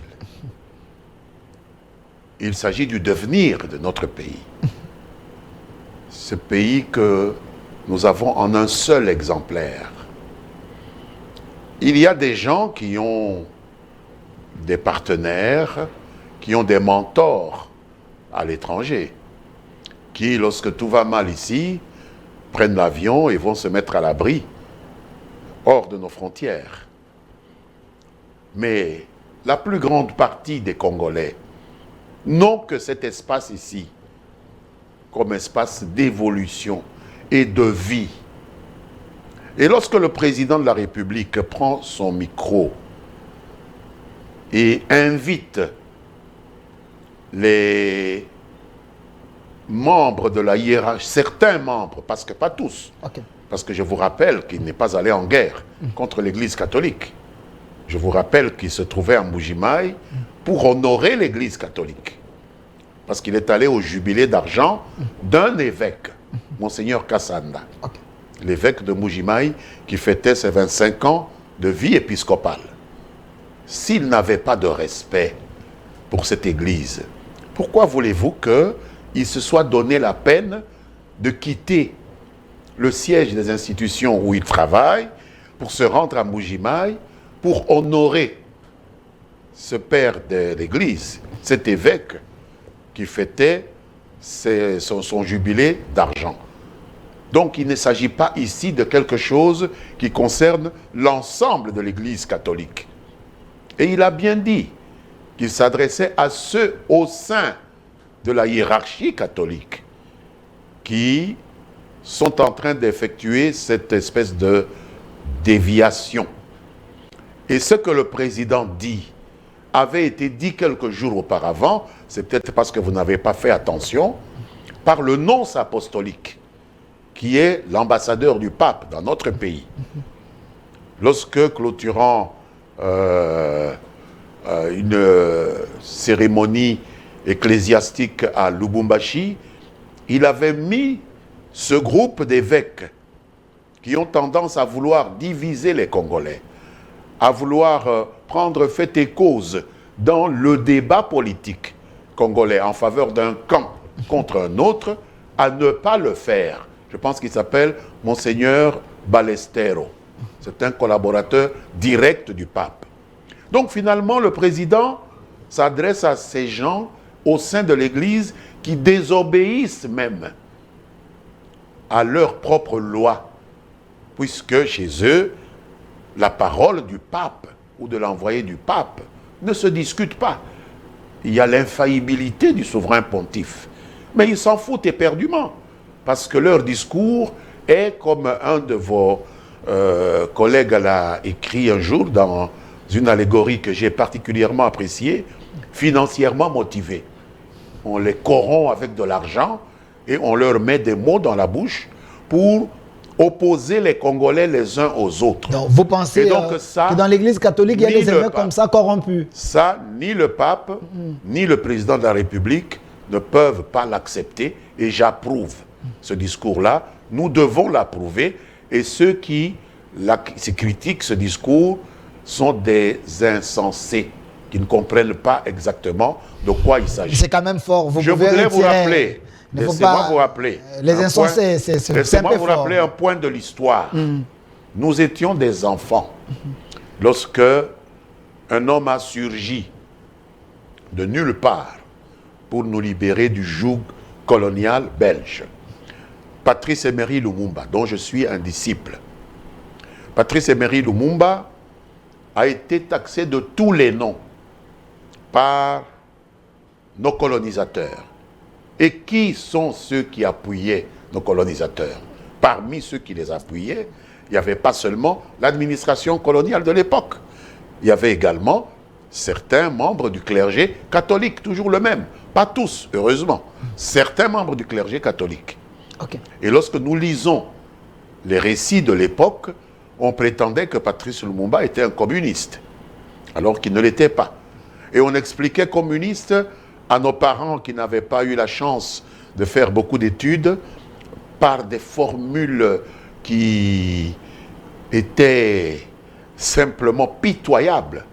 Il s'agit du devenir de notre pays. Ce pays que nous avons en un seul exemplaire. Il y a des gens qui ont des partenaires, qui ont des mentors à l'étranger, qui, lorsque tout va mal ici, prennent l'avion et vont se mettre à l'abri, hors de nos frontières. Mais la plus grande partie des Congolais n'ont que cet espace ici, comme espace d'évolution et de vie. Et lorsque le président de la République prend son micro et invite les membres de la hiérarchie, certains membres, parce que pas tous, parce que je vous rappelle qu'il n'est pas allé en guerre contre l'Église catholique. Je vous rappelle qu'il se trouvait à Mbuji-Mayi pour honorer l'Église catholique. Parce qu'il est allé au jubilé d'argent d'un évêque, Monseigneur Kassanda, l'évêque de Mbuji-Mayi, qui fêtait ses 25 ans de vie épiscopale. S'il n'avait pas de respect pour cette Église, pourquoi voulez-vous qu'il se soit donné la peine de quitter le siège des institutions où il travaille pour se rendre à Mbuji-Mayi pour honorer ce père de l'Église, cet évêque qui fêtait son jubilé d'argent? Donc il ne s'agit pas ici de quelque chose qui concerne l'ensemble de l'Église catholique. Et il a bien dit qu'il s'adressait à ceux au sein de la hiérarchie catholique qui sont en train d'effectuer cette espèce de déviation. Et ce que le président dit avait été dit quelques jours auparavant, c'est peut-être parce que vous n'avez pas fait attention, par le nonce apostolique, qui est l'ambassadeur du pape dans notre pays. Lorsque, clôturant une cérémonie ecclésiastique à Lubumbashi, il avait mis ce groupe d'évêques qui ont tendance à vouloir diviser les Congolais, à vouloir prendre fait et cause dans le débat politique congolais en faveur d'un camp contre un autre, à ne pas le faire. Je pense qu'il s'appelle Monseigneur Balestero. C'est un collaborateur direct du pape. Donc finalement, le président s'adresse à ces gens au sein de l'Église qui désobéissent même à leurs propres lois, puisque chez eux, la parole du pape ou de l'envoyé du pape ne se discute pas. Il y a l'infaillibilité du souverain pontife. Mais ils s'en foutent éperdument, parce que leur discours est, comme un de vos collègues l'a écrit un jour dans une allégorie que j'ai particulièrement appréciée, financièrement motivé. On les corrompt avec de l'argent et on leur met des mots dans la bouche pour opposer les Congolais les uns aux autres. Donc vous pensez que dans l'Église catholique, il y a des évêques comme ça corrompus? Ça, ni le pape, ni le président de la République ne peuvent pas l'accepter, et j'approuve ce discours-là. Nous devons l'approuver, et ceux qui critiquent ce discours sont des insensés qui ne comprennent pas exactement de quoi il s'agit. C'est quand même fort. Je voudrais vous rappeler, laissez-moi vous rappeler. Les insensés, c'est un peu fort. Laissez-moi vous rappeler un point de l'histoire. Nous étions des enfants lorsque un homme a surgi de nulle part pour nous libérer du joug colonial belge. Patrice Emery Lumumba, dont je suis un disciple. Patrice Emery Lumumba a été taxé de tous les noms par nos colonisateurs. Et qui sont ceux qui appuyaient nos colonisateurs? Parmi ceux qui les appuyaient, il n'y avait pas seulement l'administration coloniale de l'époque. Il y avait également certains membres du clergé catholique, toujours le même. Pas tous, heureusement. Certains membres du clergé catholique. Okay. Et lorsque nous lisons les récits de l'époque, on prétendait que Patrice Lumumba était un communiste, alors qu'il ne l'était pas. Et on expliquait communiste à nos parents qui n'avaient pas eu la chance de faire beaucoup d'études par des formules qui étaient simplement pitoyables.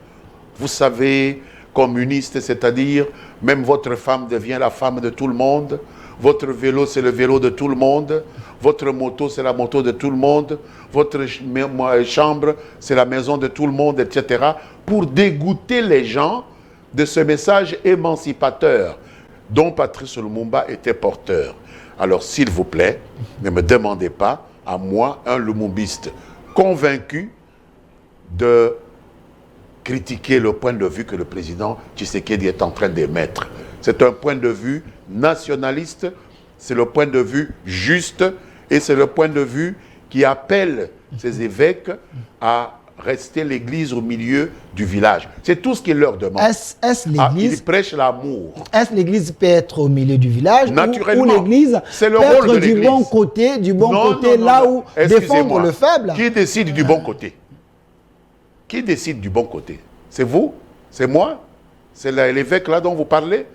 Vous savez, communiste, c'est-à-dire même votre femme devient la femme de tout le monde, votre vélo c'est le vélo de tout le monde, votre moto c'est la moto de tout le monde, votre chambre c'est la maison de tout le monde, etc. pour dégoûter les gens de ce message émancipateur dont Patrice Lumumba était porteur. Alors s'il vous plaît, ne me demandez pas à moi, un lumumbiste convaincu, de critiquer le point de vue que le président Tshisekedi est en train d'émettre. C'est un point de vue nationaliste, c'est le point de vue juste, et c'est le point de vue qui appelle ces évêques à rester l'église au milieu du village. C'est tout ce qu'il leur demande. Est-ce l'église... Ils prêchent l'amour. Est-ce l'église peut être au milieu du village? Naturellement. Ou l'église c'est le peut rôle être de l'église. du bon côté, là où défendre le faible? Qui décide du bon côté? Qui décide du bon côté? C'est vous? C'est moi? C'est l'évêque là dont vous parlez?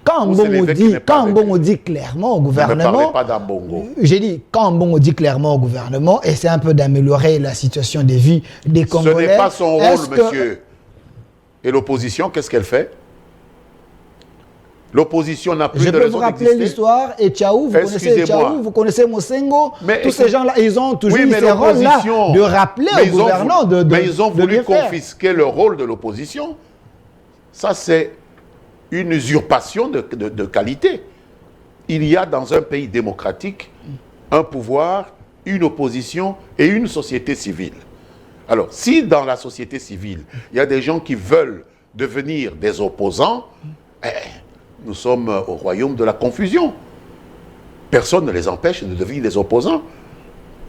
Quand Mbongo dit clairement au gouvernement... Ne me parlez pas d'Ambongo. J'ai dit, quand Mbongo dit clairement au gouvernement, essaie un peu d'améliorer la situation des vies des Congolais... Ce n'est pas son rôle, monsieur. Et l'opposition, qu'est-ce qu'elle fait? L'opposition n'a plus de raison d'exister. Je peux vous rappeler l'histoire, et Tchaou, vous connaissez Tchaou, vous connaissez Mosengo, tous ces gens-là, ils ont toujours eu ces rôles-là de rappeler au gouvernement de mais ils ont voulu confisquer le rôle de l'opposition. Ça, c'est une usurpation de qualité. Il y a dans un pays démocratique un pouvoir, une opposition et une société civile. Alors, si dans la société civile, il y a des gens qui veulent devenir des opposants, nous sommes au royaume de la confusion. Personne ne les empêche de devenir des opposants,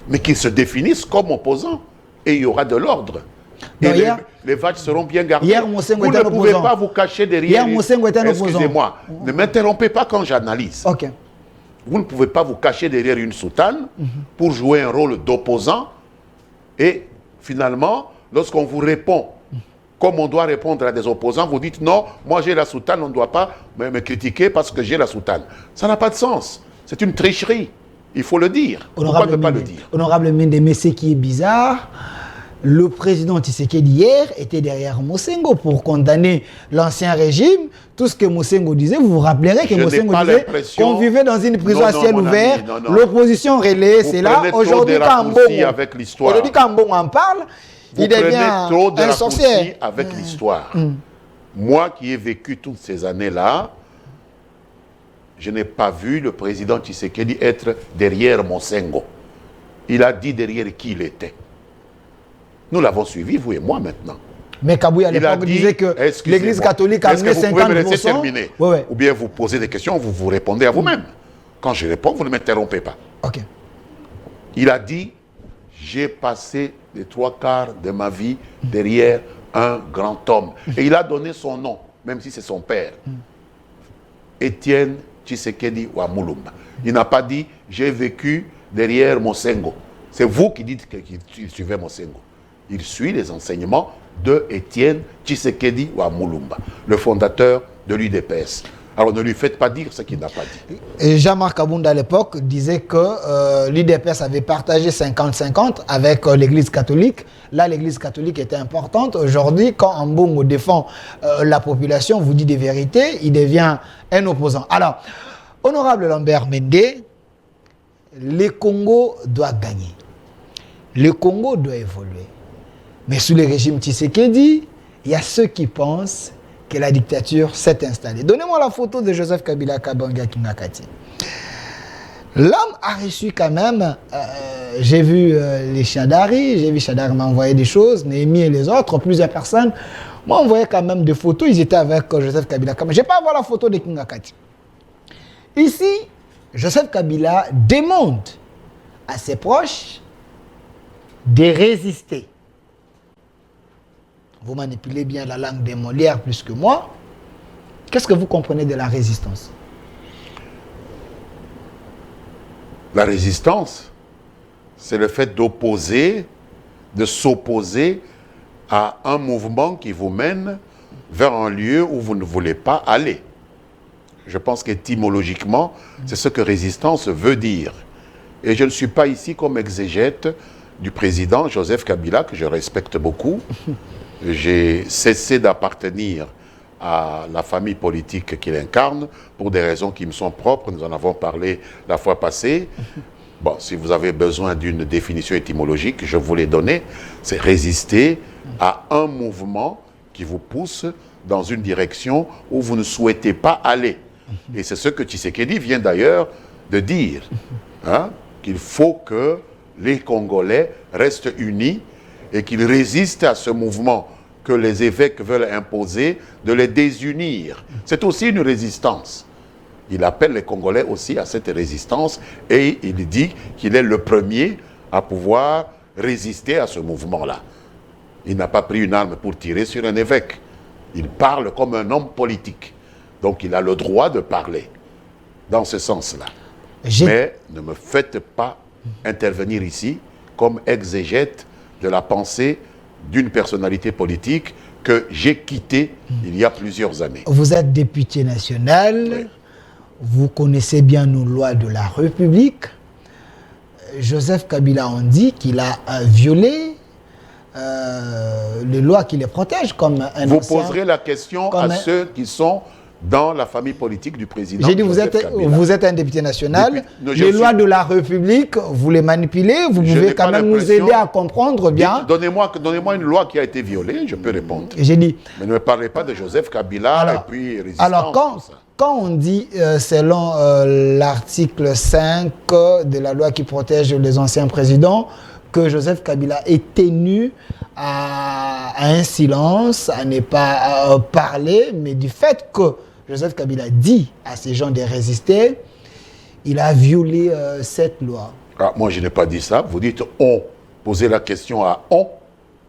mais qu'ils se définissent comme opposants, et il y aura de l'ordre. Et Donc, les vaches seront bien gardées. Hier, Mosengo vous était ne un pouvez opposant. pas vous cacher derrière... Hier, Mosengo était un opposant. Excusez-moi, ne m'interrompez pas quand j'analyse. Ok. Vous ne pouvez pas vous cacher derrière une soutane pour jouer un rôle d'opposant. Et finalement, lorsqu'on vous répond, comme on doit répondre à des opposants, vous dites non, moi j'ai la soutane, on ne doit pas me critiquer parce que j'ai la soutane. Ça n'a pas de sens. C'est une tricherie. Il faut le dire. Pourquoi ne pas le dire? Honorable Mende, mais ce qui est bizarre, le président Tshisekedi hier était derrière Mosengo pour condamner l'ancien régime. Tout ce que Mosengo disait, vous vous rappellerez que Mosengo disait qu'on vivait dans une prison à ciel ouvert. L'opposition relaie, c'est là. Aujourd'hui, quand Mbongo en parle, il devient trop de un sorcier. avec l'histoire. Moi qui ai vécu toutes ces années-là, je n'ai pas vu le président Tshisekedi être derrière Mosengo. Il a dit derrière qui il était. Nous l'avons suivi, vous et moi, maintenant. Mais Kabouya à l'époque disait que l'Église catholique a amené 50%. Est-ce que vous pouvez me laisser terminer? Ou bien vous posez des questions, vous répondez à vous-même. Quand je réponds, vous ne m'interrompez pas. Ok. Il a dit, j'ai passé les 3/4 de ma vie derrière un grand homme. Et il a donné son nom, même si c'est son père. Étienne Tshisekedi Wamulumba. Il n'a pas dit, j'ai vécu derrière Mosengo. C'est vous qui dites qu'il suivait Mosengo. Il suit les enseignements de Étienne Tshisekedi Wamulumba, le fondateur de l'UDPS. Alors ne lui faites pas dire ce qu'il n'a pas dit. Et Jean-Marc Abounda à l'époque disait que l'UDPS avait partagé 50-50 avec l'Église catholique. Là, l'Église catholique était importante. Aujourd'hui, quand Mbongo défend la population, vous dit des vérités, il devient un opposant. Alors, honorable Lambert Mende, le Congo doit gagner. Le Congo doit évoluer. Mais sous le régime Tshisekedi, il y a ceux qui pensent que la dictature s'est installée. Donnez-moi la photo de Joseph Kabila Kabanga Kingakati. L'homme a reçu quand même, j'ai vu les Chadari, j'ai vu Chadari m'envoyer des choses, Néhémie et les autres, plusieurs personnes m'ont envoyé quand même des photos, ils étaient avec Joseph Kabila Kabanga. Je n'ai pas à voir la photo de Kingakati. Ici, Joseph Kabila demande à ses proches de résister. Vous manipulez bien la langue des Molières plus que moi. Qu'est-ce que vous comprenez de la résistance? La résistance, c'est le fait d'opposer, de s'opposer à un mouvement qui vous mène vers un lieu où vous ne voulez pas aller. Je pense qu'étymologiquement, c'est ce que résistance veut dire. Et je ne suis pas ici comme exégète du président Joseph Kabila, que je respecte beaucoup. J'ai cessé d'appartenir à la famille politique qu'il incarne pour des raisons qui me sont propres. Nous en avons parlé la fois passée. Bon, si vous avez besoin d'une définition étymologique, je vous l'ai donnée. C'est résister à un mouvement qui vous pousse dans une direction où vous ne souhaitez pas aller. Et c'est ce que Tshisekedi vient d'ailleurs de dire, hein, qu'il faut que les Congolais restent unis et qu'ils résistent à ce mouvement que les évêques veulent imposer, de les désunir. C'est aussi une résistance. Il appelle les Congolais aussi à cette résistance et il dit qu'il est le premier à pouvoir résister à ce mouvement-là. Il n'a pas pris une arme pour tirer sur un évêque. Il parle comme un homme politique. Donc il a le droit de parler dans ce sens-là. Mais ne me faites pas intervenir ici comme exégète de la pensée d'une personnalité politique que j'ai quittée il y a plusieurs années. Vous êtes député national, oui. Vous connaissez bien nos lois de la République. Joseph Kabila, on dit qu'il a violé les lois qui les protègent comme un Vous poserez la question à ceux qui sont dans la famille politique du président. J'ai dit, vous êtes un député national. Les lois de la République, vous les manipulez. Vous pouvez quand même nous aider à comprendre bien. Donnez-moi une loi qui a été violée, je peux répondre. J'ai dit. Mais ne me parlez pas de Joseph Kabila alors, et puis résistance. Alors, quand on dit, selon l'article 5 de la loi qui protège les anciens présidents, que Joseph Kabila est tenu à un silence, à ne pas parler, mais du fait que Joseph Kabila dit à ces gens de résister, il a violé cette loi. Ah, moi, je n'ai pas dit ça. Vous dites « on ». Posez la question à « on ».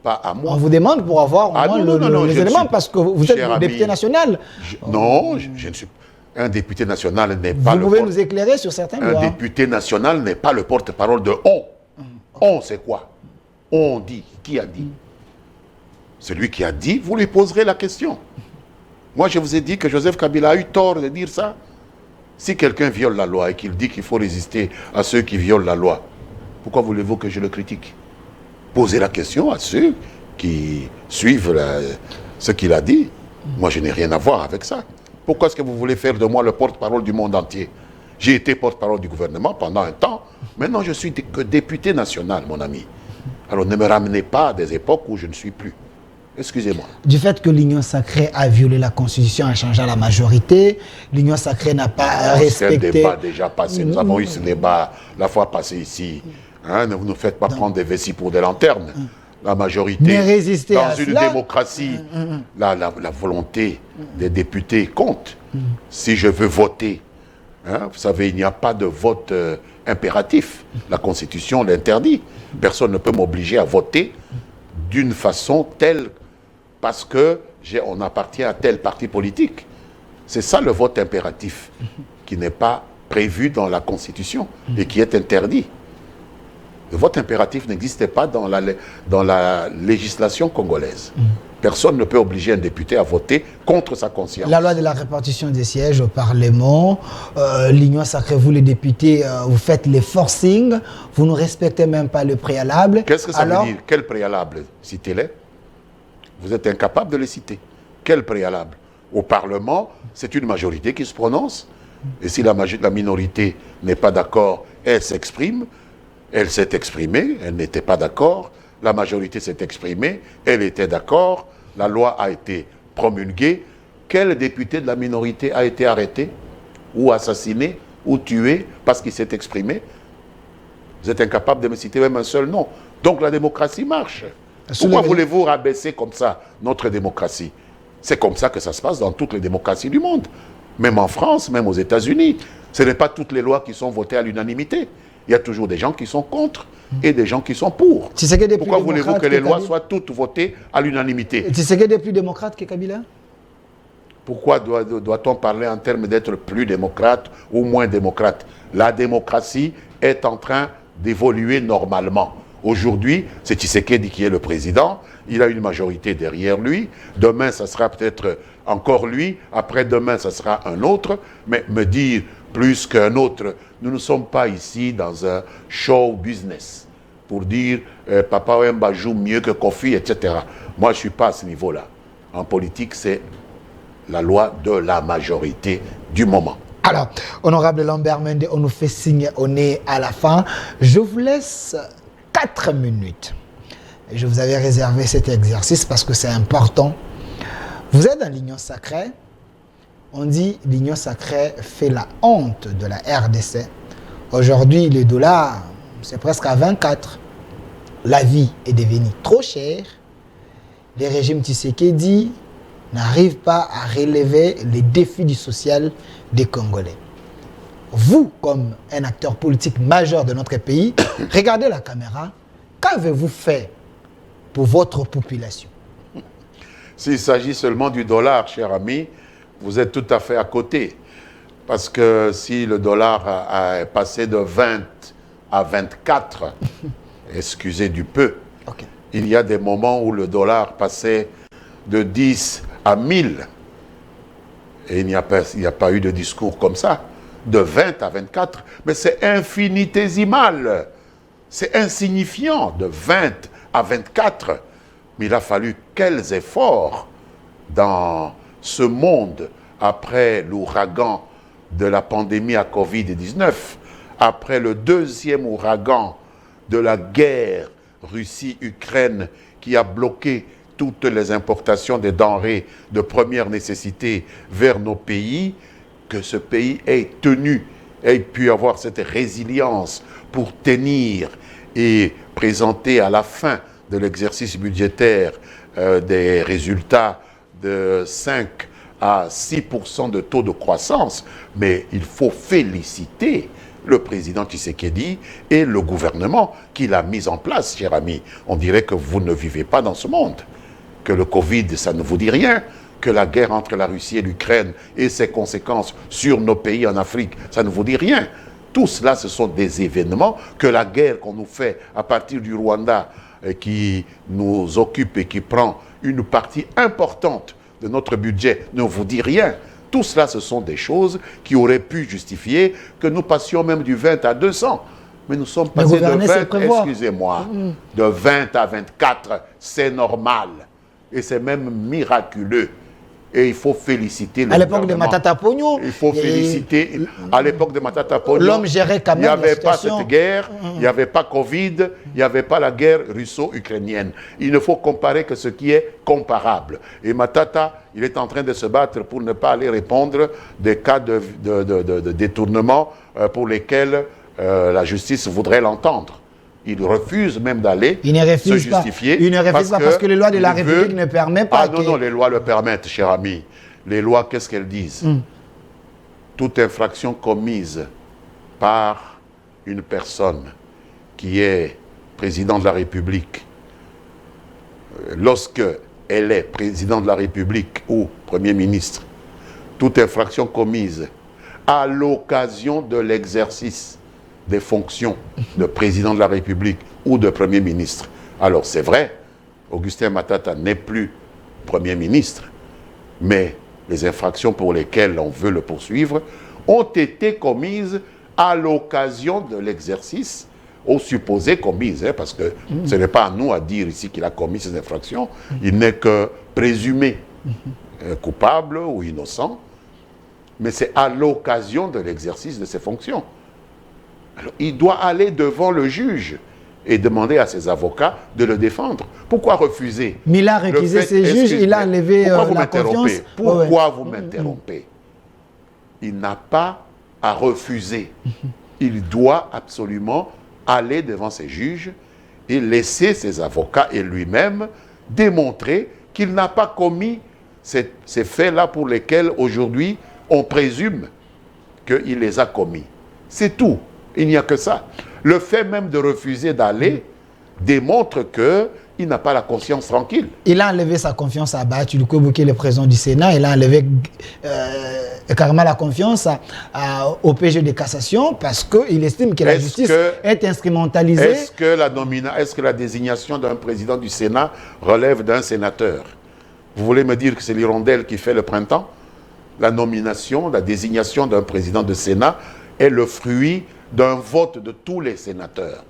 pas à moi. On vous demande pour avoir au moins les éléments, parce que vous êtes le député national. Non, je ne suis pas. Un député national n'est pas Vous pouvez nous éclairer sur certains points. Un député national n'est pas le porte-parole de on. On, c'est quoi? On dit. Qui a dit? Celui qui a dit, vous lui poserez la question. Moi, je vous ai dit que Joseph Kabila a eu tort de dire ça. Si quelqu'un viole la loi et qu'il dit qu'il faut résister à ceux qui violent la loi, pourquoi voulez-vous que je le critique? Posez la question à ceux qui suivent ce qu'il a dit. Moi, je n'ai rien à voir avec ça. Pourquoi est-ce que vous voulez faire de moi le porte-parole du monde entier? J'ai été porte-parole du gouvernement pendant un temps. Maintenant, je suis que député national, mon ami. Alors, ne me ramenez pas à des époques où je ne suis plus. Excusez-moi. Du fait que l'Union sacrée a violé la Constitution en changeant la majorité, l'Union sacrée n'a pas respecté... C'est un débat déjà passé. Nous avons eu ce débat la fois passée ici. Hein, ne vous nous faites pas prendre des vessies pour des lanternes. La majorité, dans une démocratie, la volonté des députés compte. Si je veux voter, hein, vous savez, il n'y a pas de vote impératif. La Constitution l'interdit. Personne ne peut m'obliger à voter d'une façon telle parce qu'on appartient à tel parti politique. C'est ça le vote impératif qui n'est pas prévu dans la Constitution et qui est interdit. Le vote impératif n'existait pas dans la législation congolaise. Personne ne peut obliger un député à voter contre sa conscience. La loi de la répartition des sièges au Parlement, l'Union sacrée, vous les députés, vous faites les forcings, vous ne respectez même pas le préalable. Qu'est-ce que ça veut dire? Quel préalable? Citez-les. Vous êtes incapable de les citer. Quel préalable? Au Parlement, c'est une majorité qui se prononce. Et si la minorité n'est pas d'accord, elle s'exprime. Elle s'est exprimée, elle n'était pas d'accord. La majorité s'est exprimée, elle était d'accord. La loi a été promulguée. Quel député de la minorité a été arrêté, ou assassiné, ou tué parce qu'il s'est exprimé? Vous êtes incapable de me citer même un seul nom. Donc la démocratie marche. Pourquoi voulez-vous rabaisser comme ça notre démocratie? C'est comme ça que ça se passe dans toutes les démocraties du monde. Même en France, même aux États-Unis. Ce n'est pas toutes les lois qui sont votées à l'unanimité. Il y a toujours des gens qui sont contre et des gens qui sont pour. Pourquoi voulez-vous que les lois soient toutes votées à l'unanimité? Tshisekedi est plus démocrate que Kabila? Pourquoi doit-on parler en termes d'être plus démocrate ou moins démocrate? La démocratie est en train d'évoluer normalement. Aujourd'hui, c'est Tshisekedi qui est le président. Il a une majorité derrière lui. Demain, ça sera peut-être encore lui. Après-demain, ça sera un autre. Mais me dire plus qu'un autre, nous ne sommes pas ici dans un show business pour dire Papa Wemba joue mieux que Kofi, etc. Moi, je ne suis pas à ce niveau-là. En politique, c'est la loi de la majorité du moment. Alors, honorable Lambert Mende, on nous fait signe au nez à la fin. Je vous laisse 4 minutes. Et je vous avais réservé cet exercice parce que c'est important. Vous êtes dans l'Union sacrée. On dit l'Union sacrée fait la honte de la RDC. Aujourd'hui, le dollar, c'est presque à 24. La vie est devenue trop chère. Les régimes Tshisekedi n'arrivent pas à relever les défis du social des Congolais. Vous, comme un acteur politique majeur de notre pays, regardez la caméra. Qu'avez-vous fait pour votre population? S'il s'agit seulement du dollar, cher ami, vous êtes tout à fait à côté. Parce que si le dollar a passé de 20 à 24, excusez du peu, il y a des moments où le dollar passait de 10 à 1000. Et il n'y a pas eu de discours comme ça, de 20 à 24. Mais c'est infinitésimal, c'est insignifiant, de 20 à 24. Mais il a fallu quels efforts dans ce monde après l'ouragan de la pandémie à Covid-19, après le deuxième ouragan de la guerre Russie-Ukraine qui a bloqué toutes les importations des denrées de première nécessité vers nos pays, que ce pays ait tenu, ait pu avoir cette résilience pour tenir et présenter à la fin de l'exercice budgétaire des résultats de 5 à 6% de taux de croissance. Mais il faut féliciter le président Tshisekedi et le gouvernement qui l'a mis en place, cher ami. On dirait que vous ne vivez pas dans ce monde, que le Covid, ça ne vous dit rien, que la guerre entre la Russie et l'Ukraine et ses conséquences sur nos pays en Afrique, ça ne vous dit rien. Tout cela, ce sont des événements, que la guerre qu'on nous fait à partir du Rwanda, qui nous occupe et qui prend une partie importante de notre budget, ne vous dit rien. Tout cela, ce sont des choses qui auraient pu justifier que nous passions même du 20 à 200. Mais nous sommes passés de 20, excusez-moi, de 20 à 24, c'est normal. Et c'est même miraculeux. Et il faut féliciter le à l'époque de Matata Pogno, il faut féliciter. À l'époque de Matata Pogno, l'homme gérait quand même. Il n'y avait pas cette guerre, il n'y avait pas Covid, il n'y avait pas la guerre russo-ukrainienne. Il ne faut comparer que ce qui est comparable. Et Matata, il est en train de se battre pour ne pas aller répondre des cas de détournement pour lesquels la justice voudrait l'entendre. Il refuse même d'aller se justifier. Il ne refuse pas parce que les lois de la République ne permettent pas. Ah non, non, les lois le permettent, cher ami. Les lois, qu'est-ce qu'elles disent? Toute infraction commise par une personne qui est président de la République, lorsque elle est président de la République ou Premier ministre, toute infraction commise à l'occasion de l'exercice des fonctions de président de la République ou de Premier ministre. Alors c'est vrai, Augustin Matata n'est plus Premier ministre, mais les infractions pour lesquelles on veut le poursuivre ont été commises à l'occasion de l'exercice, ou supposées commises, parce que ce n'est pas à nous à dire ici qu'il a commis ces infractions, il n'est que présumé coupable ou innocent, mais c'est à l'occasion de l'exercice de ses fonctions. Alors, il doit aller devant le juge et demander à ses avocats de le défendre. Pourquoi refuser? Mais il a récusé ses juges, il a enlevé la confiance. Pourquoi vous m'interrompez? Il n'a pas à refuser. Il doit absolument aller devant ses juges et laisser ses avocats et lui-même démontrer qu'il n'a pas commis ces faits-là pour lesquels aujourd'hui on présume qu'il les a commis. C'est tout. Il n'y a que ça. Le fait même de refuser d'aller démontre qu'il n'a pas la conscience tranquille. Il a enlevé sa confiance à Bahati Lukwebo, qui est le président du Sénat. Il a enlevé carrément la confiance au PG de cassation parce qu'il estime que la justice est instrumentalisée. Est-ce que la désignation d'un président du Sénat relève d'un sénateur? Vous voulez me dire que c'est l'hirondelle qui fait le printemps? La nomination, la désignation d'un président de Sénat est le fruit d'un vote de tous les sénateurs.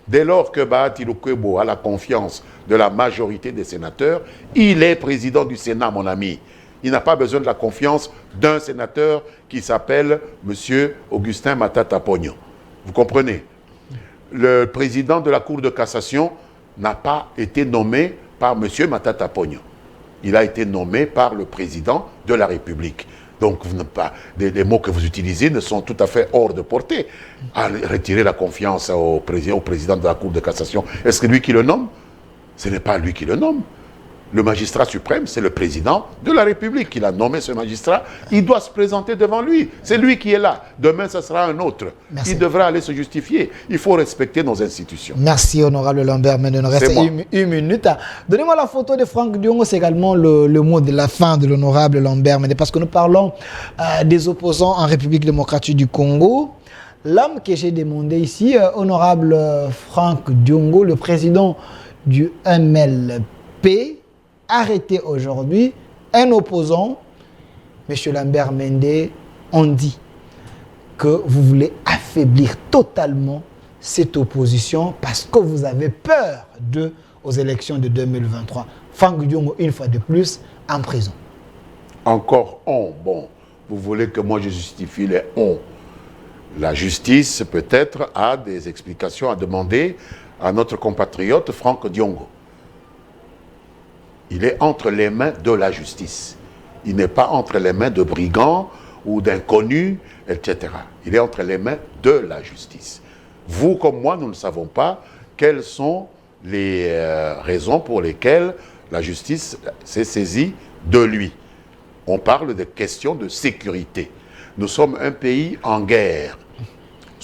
Dès lors que Bahati Lukwebo a la confiance de la majorité des sénateurs, il est président du Sénat, mon ami. Il n'a pas besoin de la confiance d'un sénateur qui s'appelle M. Augustin Matata Pogno. Vous comprenez? Le président de la Cour de cassation n'a pas été nommé par M. Matata Pogno. Il a été nommé par le président de la République. Donc, les mots que vous utilisez ne sont tout à fait hors de portée. À retirer la confiance au président de la Cour de cassation, est-ce que lui qui le nomme? Ce n'est pas lui qui le nomme. Le magistrat suprême, c'est le président de la République qui l'a nommé, ce magistrat. Il doit se présenter devant lui. C'est lui qui est là. Demain, ce sera un autre. Merci. Il devra aller se justifier. Il faut respecter nos institutions. Merci, honorable Lambert. Maintenant, il nous reste une minute. Donnez-moi la photo de Franck Diongo. C'est également le mot de la fin de l'honorable Lambert. Mais parce que nous parlons des opposants en République démocratique du Congo. L'homme que j'ai demandé ici, honorable Franck Diongo, le président du MLP, arrêté aujourd'hui, un opposant, M. Lambert Mende, on dit que vous voulez affaiblir totalement cette opposition parce que vous avez peur aux élections de 2023. Franck Diongo, une fois de plus, en prison. Encore on. Bon, vous voulez que moi je justifie les on. La justice, peut-être, a des explications à demander à notre compatriote Franck Diongo. Il est entre les mains de la justice. Il n'est pas entre les mains de brigands ou d'inconnus, etc. Il est entre les mains de la justice. Vous comme moi, nous ne savons pas quelles sont les raisons pour lesquelles la justice s'est saisie de lui. On parle de questions de sécurité. Nous sommes un pays en guerre.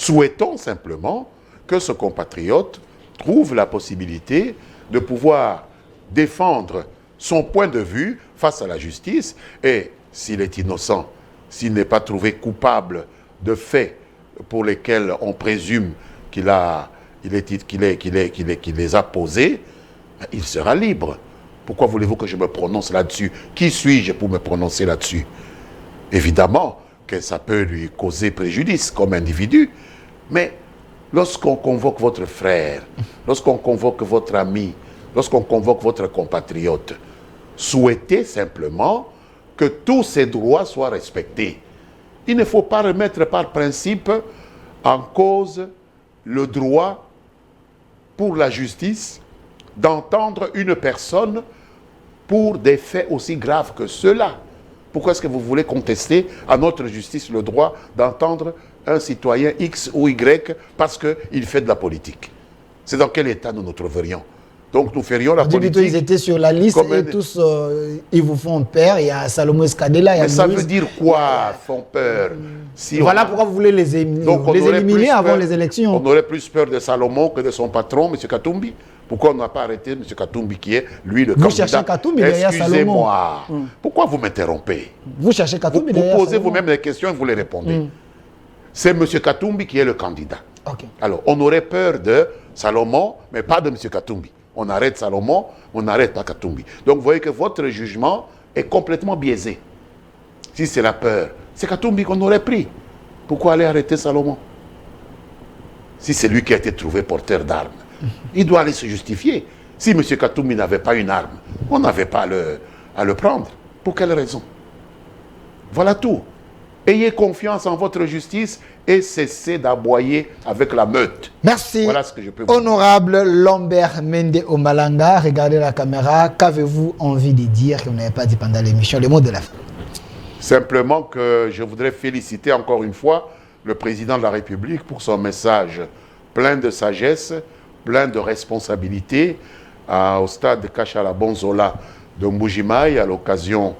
Souhaitons simplement que ce compatriote trouve la possibilité de pouvoir défendre son point de vue face à la justice et s'il est innocent, s'il n'est pas trouvé coupable de faits pour lesquels on présume qu'il les a posés, il sera libre. Pourquoi voulez-vous que je me prononce là-dessus? Qui suis-je pour me prononcer là-dessus? Évidemment que ça peut lui causer préjudice comme individu, mais lorsqu'on convoque votre frère, lorsqu'on convoque votre ami, lorsqu'on convoque votre compatriote, souhaitez simplement que tous ces droits soient respectés. Il ne faut pas remettre par principe en cause le droit pour la justice d'entendre une personne pour des faits aussi graves que ceux-là. Pourquoi est-ce que vous voulez contester à notre justice le droit d'entendre un citoyen X ou Y parce qu'il fait de la politique? C'est dans quel état nous nous trouverions? Donc nous ferions la politique... Ils étaient sur la liste et tous, ils vous font peur. Il y a Salomon Escadela, il y a Mais ça Moïse. veut dire quoi, font peur? Si voilà pourquoi vous voulez les éliminer avant les élections. On aurait plus peur de Salomon que de son patron, M. Katumbi. Pourquoi on n'a pas arrêté M. Katumbi qui est, lui, le candidat? Vous cherchez Katumbi derrière Salomon. Excusez-moi. Pourquoi vous m'interrompez? Vous cherchez Katumbi derrière Vous posez Salomon. vous-même les questions et vous les répondez. C'est M. Katumbi qui est le candidat. Okay. Alors, on aurait peur de Salomon, mais pas de M. Katumbi. On arrête Salomon, on n'arrête pas Katumbi. Donc, vous voyez que votre jugement est complètement biaisé. Si c'est la peur, c'est Katumbi qu'on aurait pris. Pourquoi aller arrêter Salomon? Si c'est lui qui a été trouvé porteur d'armes, il doit aller se justifier. Si M. Katumbi n'avait pas une arme, on n'avait pas à le prendre. Pour quelle raison? Voilà tout. Ayez confiance en votre justice et cessez d'aboyer avec la meute. Merci. Voilà ce que je peux vous dire. Honorable Lambert Mende Omalanga, regardez la caméra. Qu'avez-vous envie de dire que vous n'avez pas dit pendant l'émission? Le mot de la fin. Simplement que je voudrais féliciter encore une fois le président de la République pour son message plein de sagesse, plein de responsabilité au stade de Kachala Bonzola de Mbujimaï à l'occasion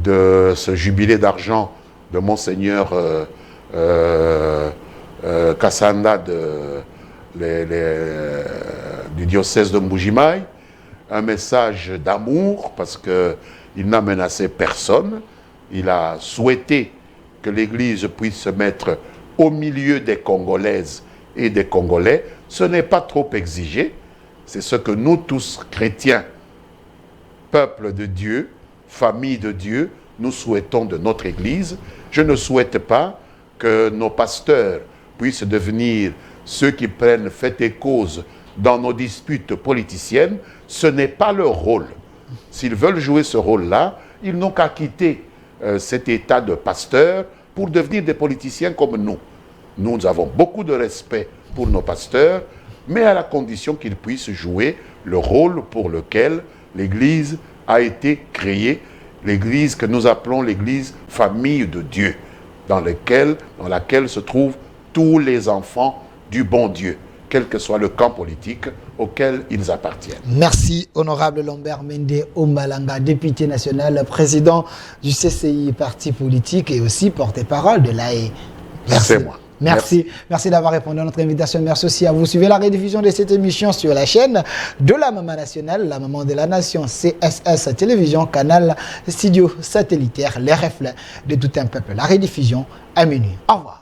de ce jubilé d'argent de Monseigneur Kassanda du diocèse de Mbujimaï. Un message d'amour parce qu'il n'a menacé personne. Il a souhaité que l'Église puisse se mettre au milieu des Congolaises et des Congolais. Ce n'est pas trop exigé. C'est ce que nous tous, chrétiens, peuple de Dieu, famille de Dieu, nous souhaitons de notre Église. Je ne souhaite pas que nos pasteurs puissent devenir ceux qui prennent fait et cause dans nos disputes politiciennes. Ce n'est pas leur rôle. S'ils veulent jouer ce rôle-là, ils n'ont qu'à quitter cet état de pasteur pour devenir des politiciens comme nous. Nous avons beaucoup de respect pour nos pasteurs, mais à la condition qu'ils puissent jouer le rôle pour lequel l'Église a été créée, l'Église que nous appelons l'Église famille de Dieu, dans laquelle se trouvent tous les enfants du bon Dieu, quel que soit le camp politique auquel ils appartiennent. Merci, honorable Lambert Mende Omalanga, député national, président du CCI, parti politique et aussi porte-parole de l'AE. Merci. C'est moi. Merci d'avoir répondu à notre invitation. Merci aussi à vous. Suivez la rediffusion de cette émission sur la chaîne de la Maman Nationale, la Maman de la Nation, CSS Télévision, canal studio satellitaire, les reflets de tout un peuple. La rediffusion à minuit. Au revoir.